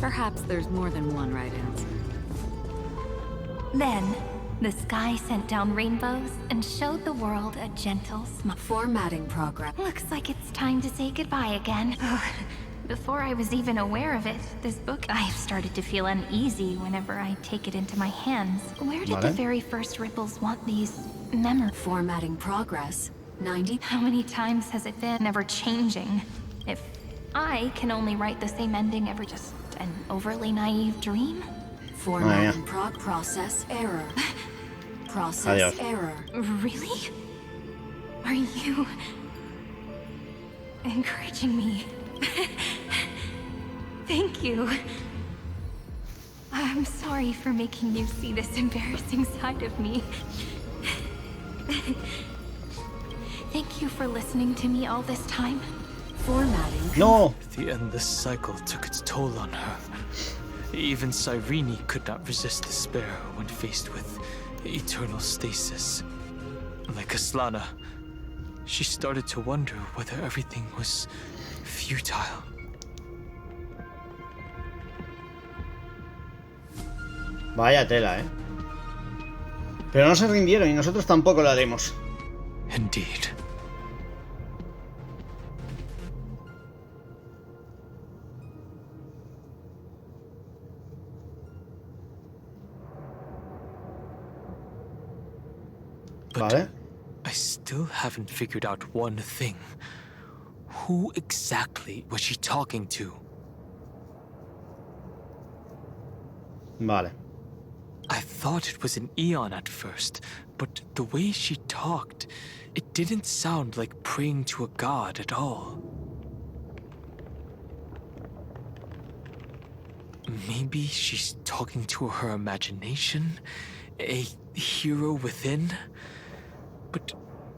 Perhaps there's more than one right answer. Then, the sky sent down rainbows and showed the world a gentle smile. Formatting progress. Looks like it's time to say goodbye again. Before I was even aware of it, this book, I've started to feel uneasy whenever I take it into my hands. Where did the very first ripples want these memories? Formatting progress. 90. How many times has it been ever changing? If I can only write the same ending every just an overly naive dream? Formatting process error. Process error. Really? Are you encouraging me? Thank you. I'm sorry for making you see this embarrassing side of me. Thank you for listening to me all this time. Formatting. No! The endless cycle took its toll on her. Even Cyrene could not resist despair when faced with eternal stasis. Like Aslana, she started to wonder whether everything was futile. Vaya tela, ¿eh? Pero no se rindieron y nosotros tampoco lo haremos. Indeed. Vale. I still haven't figured out one thing. Who exactly was she talking to? Vale. I thought it was an eon at first, but the way she talked, it didn't sound like praying to a god at all. Maybe she's talking to her imagination, a hero within? But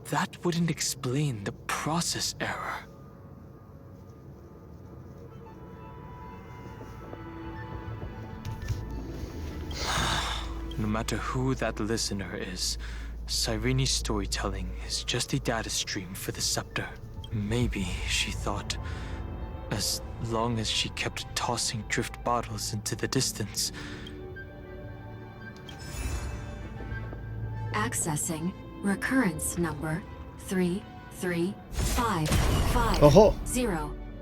that wouldn't explain the process error. No matter who that listener is, Cyrene's storytelling is just a data stream for the scepter. Maybe, she thought, as long as she kept tossing drift bottles into the distance. Accessing recurrence number 33550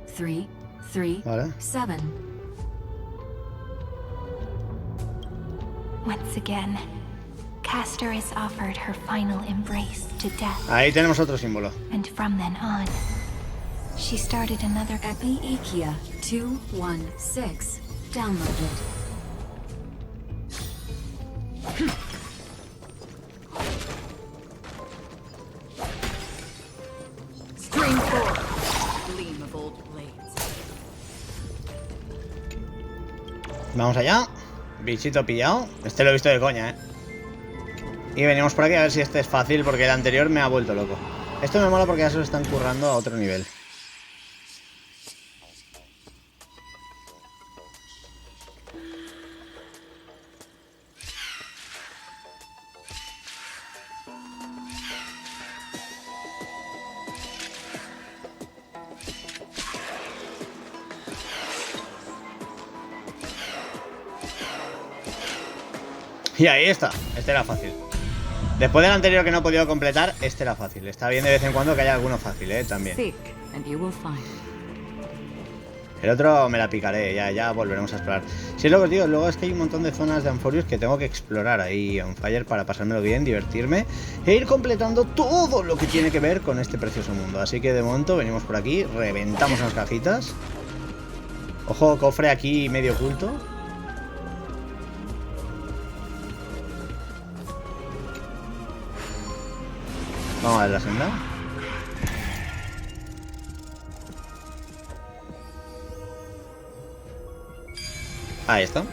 337. Once again, Castor is offered her final embrace to death. Ahí tenemos otro símbolo. And from then on, she started another Epi-Ikia 216 downloaded. Stream 4. Gleam of old blades. Vamos allá. Bichito pillado. Este lo he visto de coña, Y venimos por aquí a ver si este es fácil, porque el anterior me ha vuelto loco. Esto me mola porque ya se lo están currando a otro nivel. Y ahí está, este era fácil. Después del anterior que no he podido completar, este era fácil. Está bien de vez en cuando que haya alguno fácil, también. El otro me la picaré, ya volveremos a explorar. Si es lo que os digo, luego es que hay un montón de zonas de Amphoreus que tengo que explorar ahí on fire para pasármelo bien, divertirme e ir completando todo lo que tiene que ver con este precioso mundo. Así que de momento venimos por aquí, reventamos unas cajitas. Ojo, cofre aquí medio oculto. Vamos a ver la senda. Ahí está.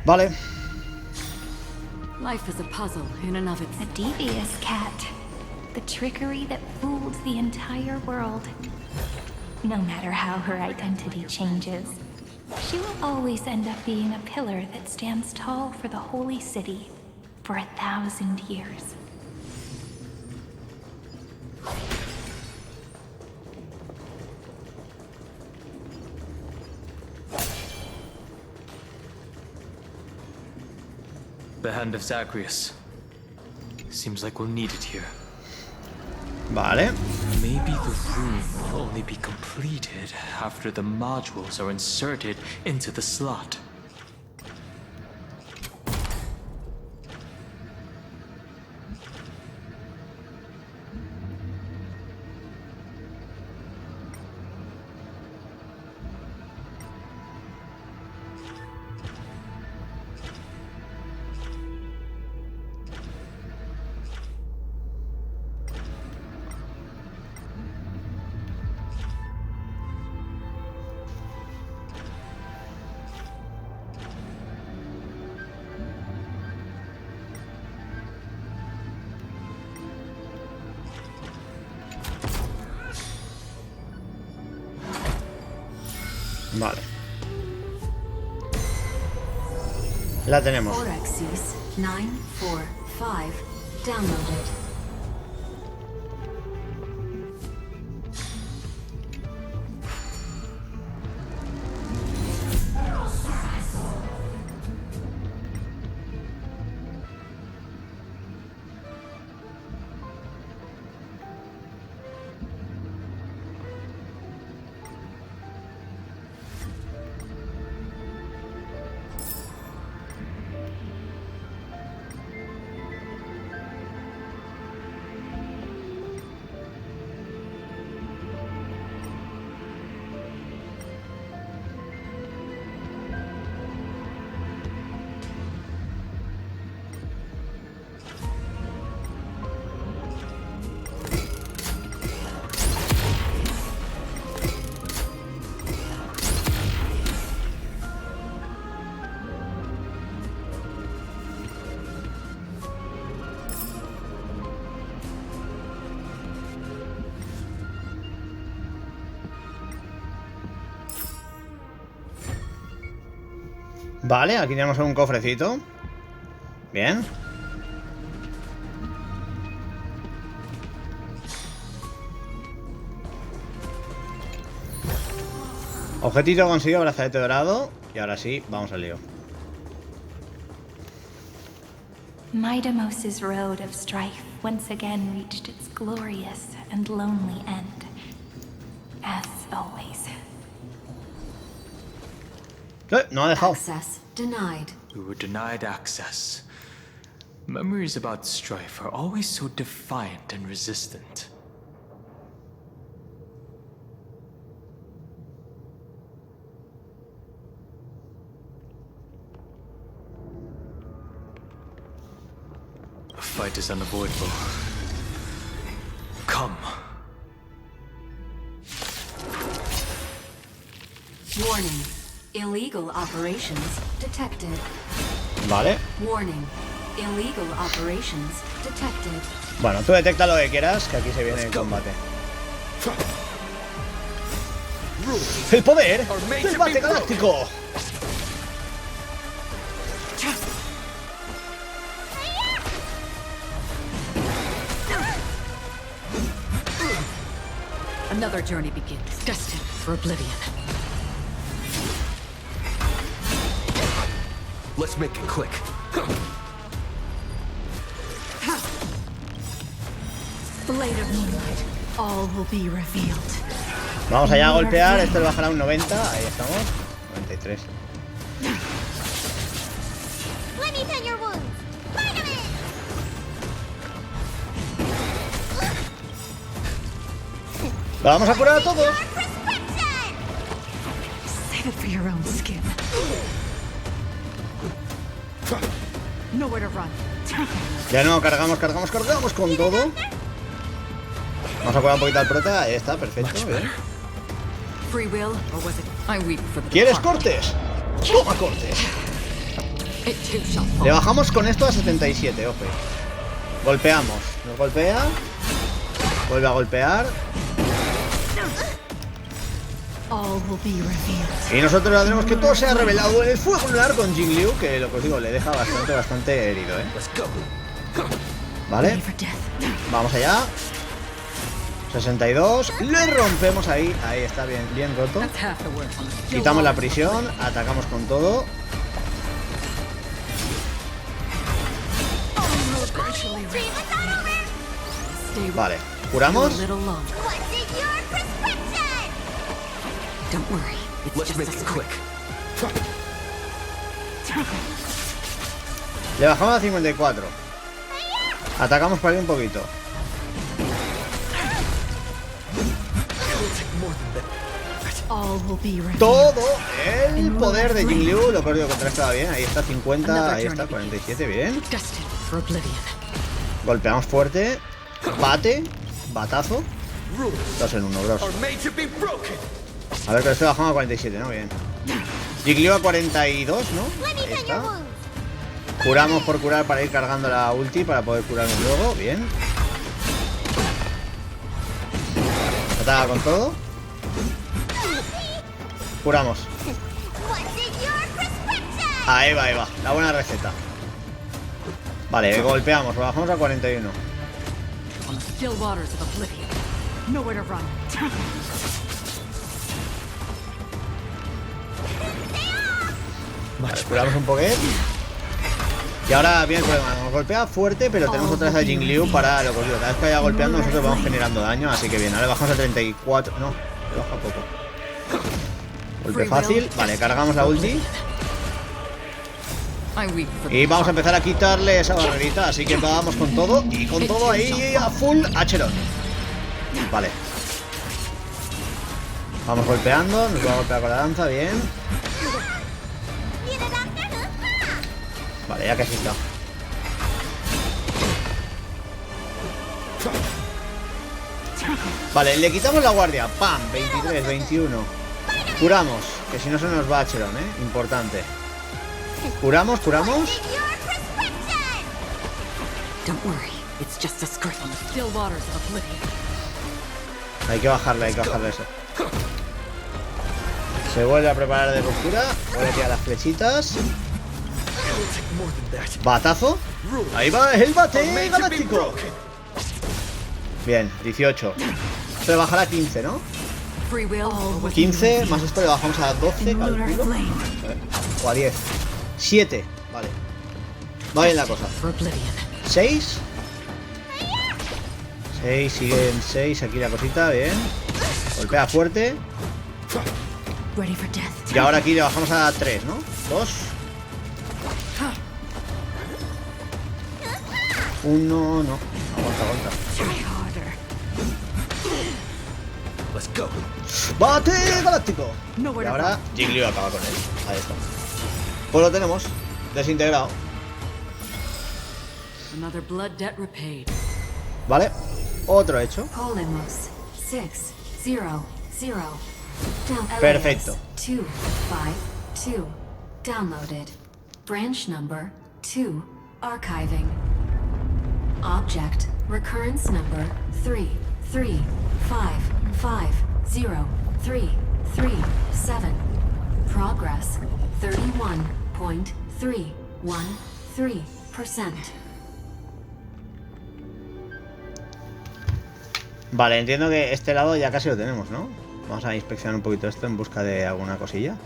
Vale. Life is a puzzle in and of itself. A devious cat. The trickery that fooled the entire world. No matter how her identity changes, she will always end up being a pillar that stands tall for the holy city for 1,000 years. The hand of Zagreus. Seems like we'll need it here. Vale. Maybe the room will only be completed after the modules are inserted into the slot. Vale. La tenemos. Orexis 945 downloaded. Vale, aquí tenemos un cofrecito. Bien. Objetito conseguido, brazalete dorado. Y ahora sí, vamos al lío. Midamos's road of strife once again reached its glorious and lonely end. As always. No ha dejado. Access denied. We were denied access. Memories about strife are always so defiant and resistant. A fight is unavoidable. Come. Warning. Illegal operations detected. Vale. Warning. Illegal operations detected. Bueno, tú detecta lo que quieras, que aquí se viene el combate. ¡El poder del bate galáctico! Another journey begins, destined for oblivion. Let's make it quick. Blade of moonlight, all will be revealed. Vamos allá a golpear, este le bajará un 90, ahí estamos, 93. Let me tend your wounds. Vitamin! ¡Lo vamos a curar a todos! Save it for your own skin. Nowhere to run. Ya no, cargamos con todo. Vamos a curar un poquito al prota, ahí está, perfecto, bien. Free will, or was it I weep for the ¿Quieres departed? cortes? Toma cortes. It too shall fall. Le bajamos con esto a 77, ojo. Golpeamos, nos golpea. Vuelve a golpear. All will be revealed. Y nosotros ahora tenemos que todo sea revelado en el fuego lunar con Jing Liu, que lo que os digo, le deja bastante herido, ¿eh? Vale. Vamos allá. 62. Le rompemos ahí. Ahí está, bien roto. Quitamos la prisión. Atacamos con todo. Vale. Curamos. Don't worry, it's Let's just make a it script. quick. Le bajamos a 54. Atacamos por ahí un poquito. All will be revealed. Todo el poder de Jing Liu. Lo que os digo, contra estaba bien. Ahí está 50, ahí está 47, bien. Destined for oblivion. Golpeamos fuerte. Bate. Batazo. 2 en 1, bros. A ver, con esto bajamos a 47, ¿no? Bien. Jing Liu a 42, ¿no? Ahí está. Curamos por curar para ir cargando la ulti para poder curarnos luego. Bien. Ataca con todo. Curamos. Ahí va, ahí va. La buena receta. Vale, golpeamos. Lo bajamos a 41. On the still waters of oblivion. Nowhere to run. Vale, curamos un poquito. Y ahora viene el problema. Nos golpea fuerte, pero tenemos otra vez a Jing Liu para lo que os digo. Cada vez que vaya golpeando nosotros vamos generando daño. Así que bien, ahora le bajamos a 34. No, le baja poco. Golpe fácil. Vale, cargamos la ulti. Y vamos a empezar a quitarle esa barrerita. Así que vamos con todo. Y con todo ahí a full Acheron. Vale. Vamos golpeando. Nos va a golpear con la lanza. Bien. Vale, ya casi está. Vale, le quitamos la guardia. Pam, 23, 21. Curamos, que si no se nos va a Cheron, importante. Curamos. Don't worry, it's just a script on the still waters of oblivion. Hay que bajarle eso. Se vuelve a preparar de ruptura. Voy a tirar las flechitas. Batazo. Ahí va el bate galáctico. Bien, 18. Esto le bajará a 15, ¿no? 15, más esto le bajamos a 12, calculo. O a 10. 7, vale. Va bien la cosa. 6. 6, sigue en 6 aquí la cosita, bien. Golpea fuerte. Y ahora aquí le bajamos a 3, ¿no? 2. 1, no. Aguanta. ¡Bate galáctico! Y ahora Jiggly acaba con él. Ahí está. Pues lo tenemos desintegrado. Vale, otro hecho. Perfecto. Downloaded. Branch number 2. Archiving. Object recurrence number 335503337. Progress 31.313%. Vale, entiendo que este lado ya casi lo tenemos, ¿no? Vamos a inspeccionar un poquito esto en busca de alguna cosilla.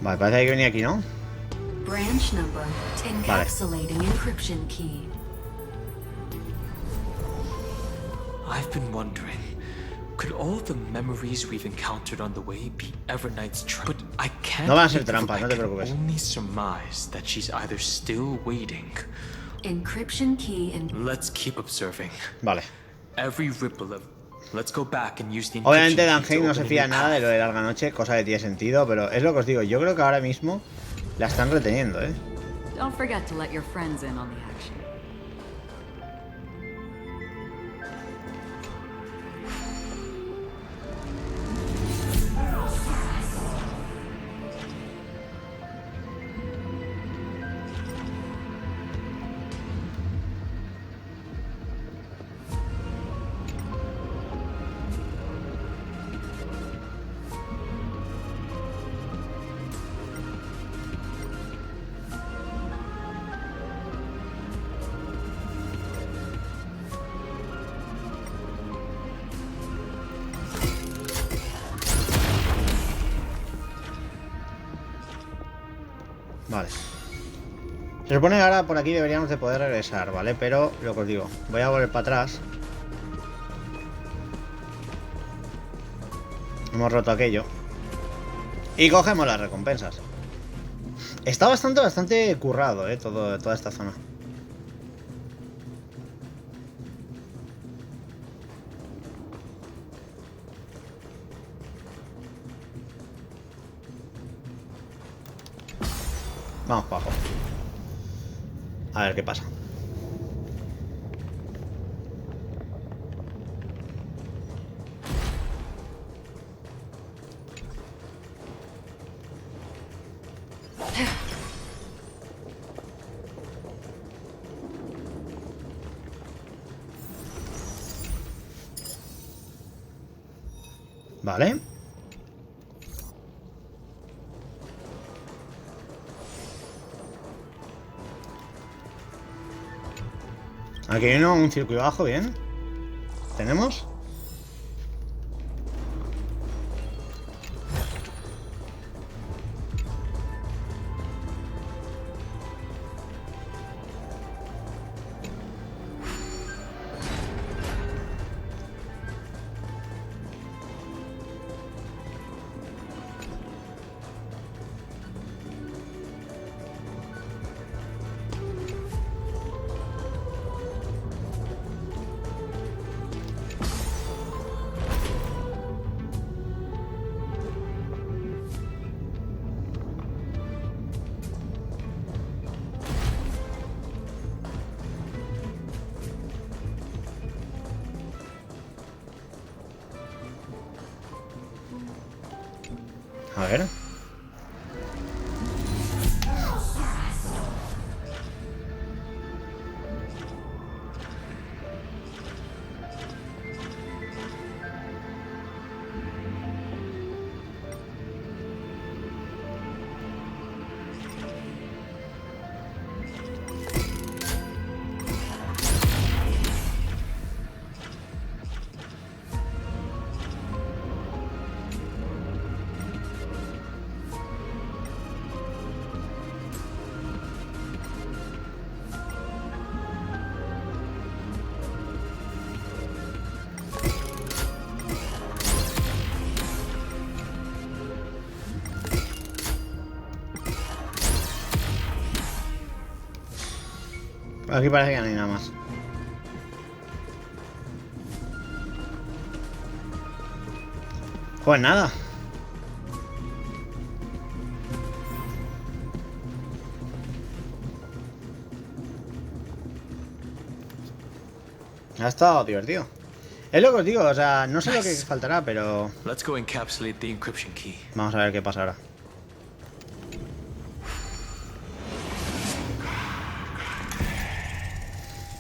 Vale, parece que venía aquí, ¿no? Branch number encapsulating encryption key. I've been wondering, could all the memories we've encountered on the way be Everknight's trap? But I can't. No van a ser trampas, no te preocupes. Only surmise that she's either still waiting. Encryption key and let's keep observing. Vale. Every ripple of. Let's go back and use the Obviamente Dan Heng no se fía nada de lo de Larga Noche, cosa que tiene sentido, pero es lo que os digo, yo creo que ahora mismo la están reteniendo, ¿eh? Don't forget to let your friends in on the action. Vale. Se supone que ahora por aquí deberíamos de poder regresar, ¿vale? Pero lo que os digo, voy a volver para atrás. Hemos roto aquello. Y cogemos las recompensas. Está bastante currado, toda esta zona. Vamos para abajo. A ver qué pasa. Vale. Aquí hay un circuito abajo, bien. ¿Tenemos? A ver. Aquí parece que no hay nada más. Pues nada. Ha estado divertido. Es lo que os digo, o sea, no sé lo que faltará, pero... Vamos a ver qué pasa ahora.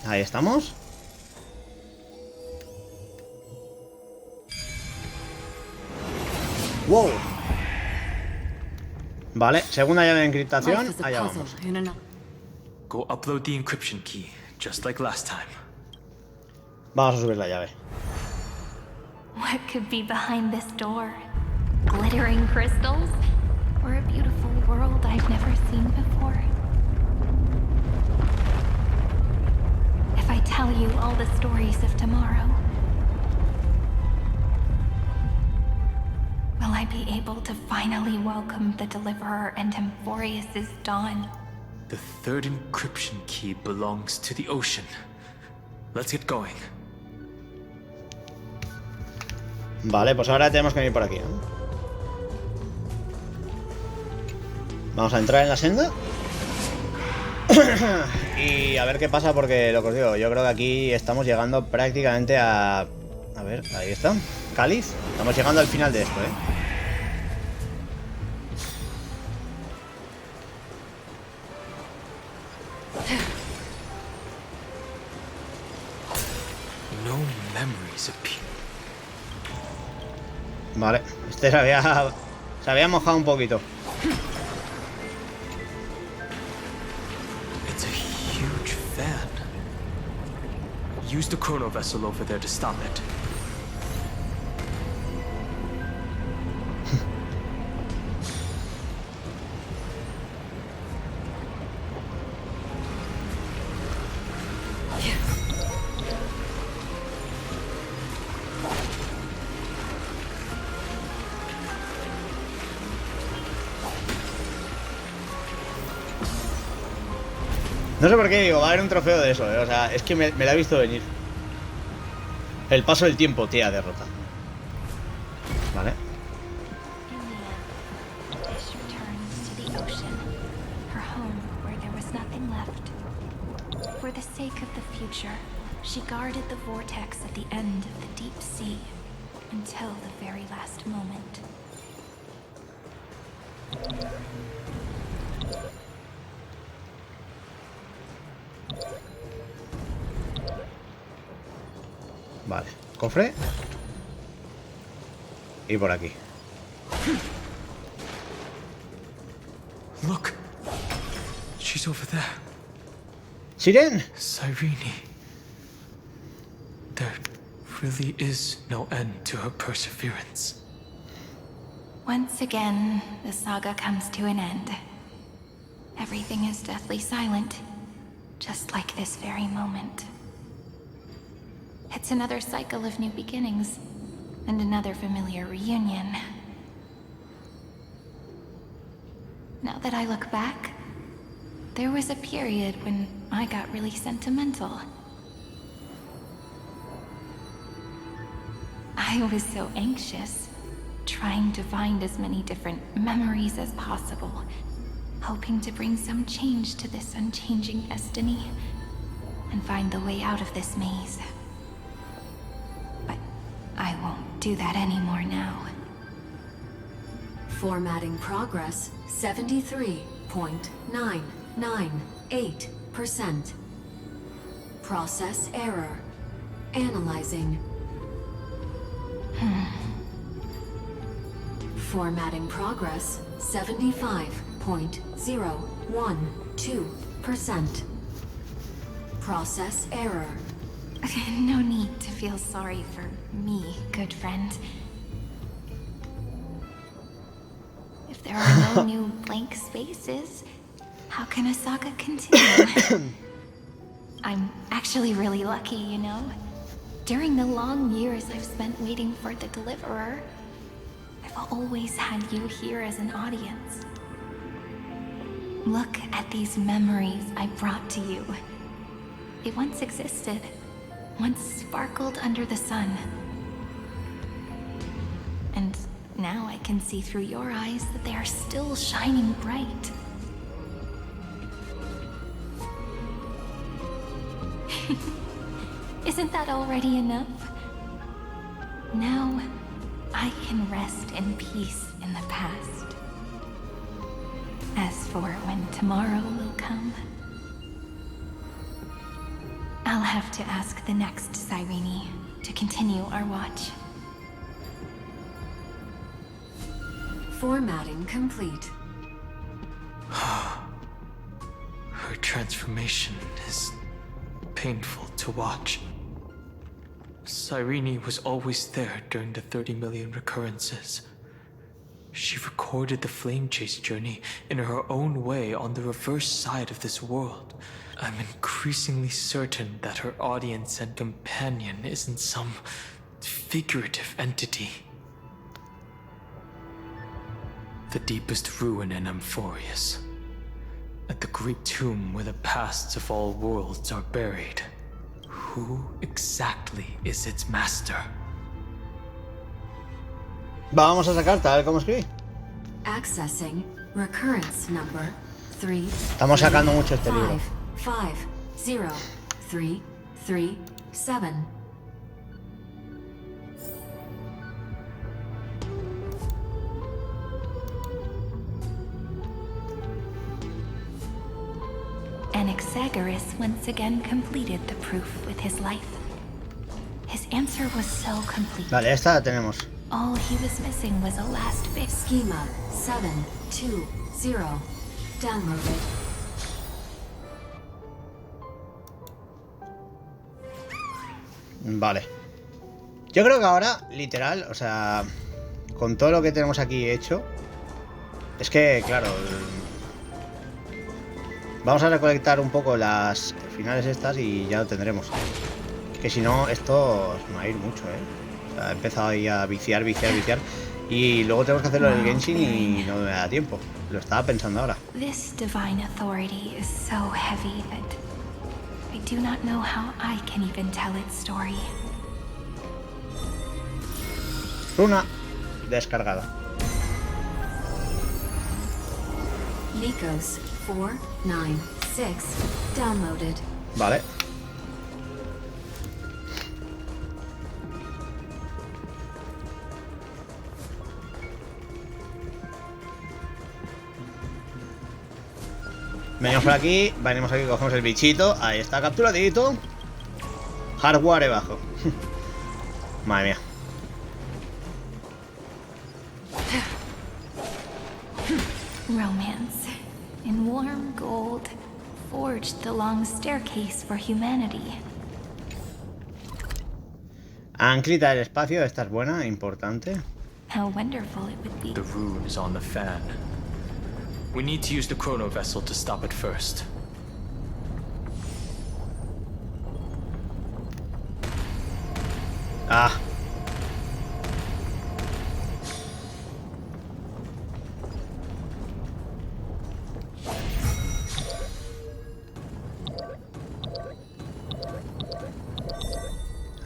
Ahí estamos. Wow. Vale, segunda llave de encriptación. Allá vamos. Go upload the encryption key, just like last time. Vamos a subir la llave. What could be behind this door? Glittering crystals? Or a beautiful world I've never seen before? If I tell you all the stories of tomorrow, will I be able to finally welcome the Deliverer and Amphoreus' dawn? The third encryption key belongs to the ocean. Let's get going. Vale, pues ahora tenemos que ir por aquí, ¿no? Vamos a entrar en la senda. Y a ver qué pasa, porque lo que os digo, yo creo que aquí estamos llegando prácticamente a... A ver, ahí está. Cáliz. Estamos llegando al final de esto, ¿eh? No memories appear. Vale, este se había mojado un poquito. It's a huge fan. Use the chrono vessel over there to stop it. No sé por qué digo, va a haber un trofeo de eso, ¿eh? O sea, es que me la he visto venir. El paso del tiempo, tía, derrota. Vale. For the sake of the future, she guarded the vortex at the end of the deep sea until the very last moment. Vale, cofre. Y por aquí. Look. She's over there. Siren. Cyrene. There really is no end to her perseverance. Once again, the saga comes to an end. Everything is deathly silent, just like this very moment. It's another cycle of new beginnings, and another familiar reunion. Now that I look back, there was a period when I got really sentimental. I was so anxious, trying to find as many different memories as possible, hoping to bring some change to this unchanging destiny, and find the way out of this maze. But I won't do that anymore now. Formatting progress 73.998%. Process error. Analyzing. Formatting progress 75.012%. Process error. No need to feel sorry for me, good friend. If there are no new blank spaces, how can a saga continue? I'm actually really lucky, you know? During the long years I've spent waiting for the Deliverer, I've always had you here as an audience. Look at these memories I brought to you. They once existed. Once sparkled under the sun. And now I can see through your eyes that they are still shining bright. Isn't that already enough? Now, I can rest in peace in the past. As for when tomorrow will come, I'll have to ask the next Cyrene to continue our watch. Formatting complete. Her transformation is painful to watch. Cyrene was always there during the 30 million recurrences. She recorded the flame chase journey in her own way on the reverse side of this world. I'm increasingly certain that her audience and companion isn't some figurative entity. The deepest ruin in Amphoreus. At the great tomb where the pasts of all worlds are buried. Who exactly is its master? Vamos a sacar tal como escribí. Accessing recurrence number 3. Estamos sacando mucho este libro. 5503337. Anaxagoras once again completed the proof with his life. His answer was so complete. Vale, esta la tenemos. All he was missing was a last bit. Schema 720 downloaded. Vale. Yo creo que ahora, literal, o sea, con todo lo que tenemos aquí hecho, es que, claro, vamos a recolectar un poco las finales estas y ya lo tendremos. Que si no, esto me va a ir mucho, O sea, he empezado ahí a viciar. Y luego tenemos que hacerlo en el Genshin y no me da tiempo. Lo estaba pensando ahora. This divine authority is so heavy that I do not know how I can even tell its story. Runa descargada. Nikos 496 downloaded. Vale. Venimos por aquí, cogemos el bichito. Ahí está, capturadito. Hardware bajo. Madre mía. Romance. In warm gold, forged the long staircase for humanity. Ancrita del espacio, esta es buena, importante. How wonderful it would be. The rune is on the fan. We need to use the chrono vessel to stop it first. Ah.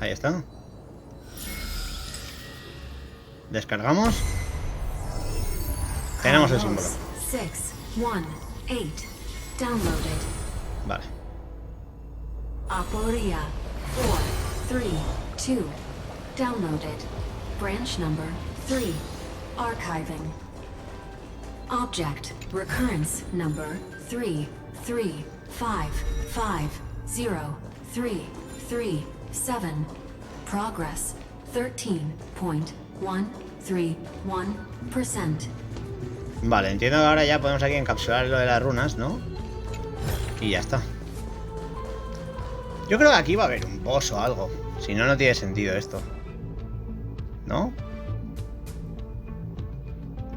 Ahí está. Descargamos. Tenemos el símbolo. 618 downloaded. Vale. Aporia 432 downloaded. Branch number 3 archiving. Object recurrence number 335503337. Progress 13.131%. Vale, entiendo que ahora ya podemos aquí encapsular lo de las runas, ¿no? Y ya está. Yo creo que aquí va a haber un boss o algo. Si no, no tiene sentido esto. ¿No?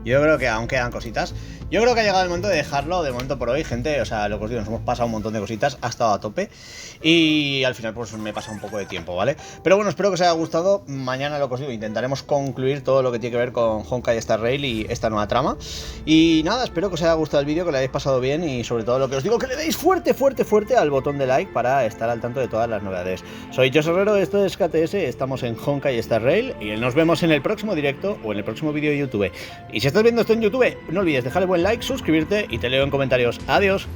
Yo creo que aún quedan cositas. Yo creo que ha llegado el momento de dejarlo de momento por hoy, gente. O sea, lo que os digo, nos hemos pasado un montón de cositas, ha estado a tope y al final pues me pasa un poco de tiempo, ¿vale? Pero bueno, espero que os haya gustado. Mañana, lo que os digo, intentaremos concluir todo lo que tiene que ver con Honkai Star Rail y esta nueva trama. Y nada, espero que os haya gustado el vídeo, que lo hayáis pasado bien y sobre todo lo que os digo, que le deis fuerte al botón de like para estar al tanto de todas las novedades. Soy José Herrero, esto es KTS, estamos en Honkai Star Rail y nos vemos en el próximo directo o en el próximo vídeo de YouTube. Y si estás viendo esto en YouTube, no olvides dejarle buen like, suscribirte y te leo en comentarios. Adiós.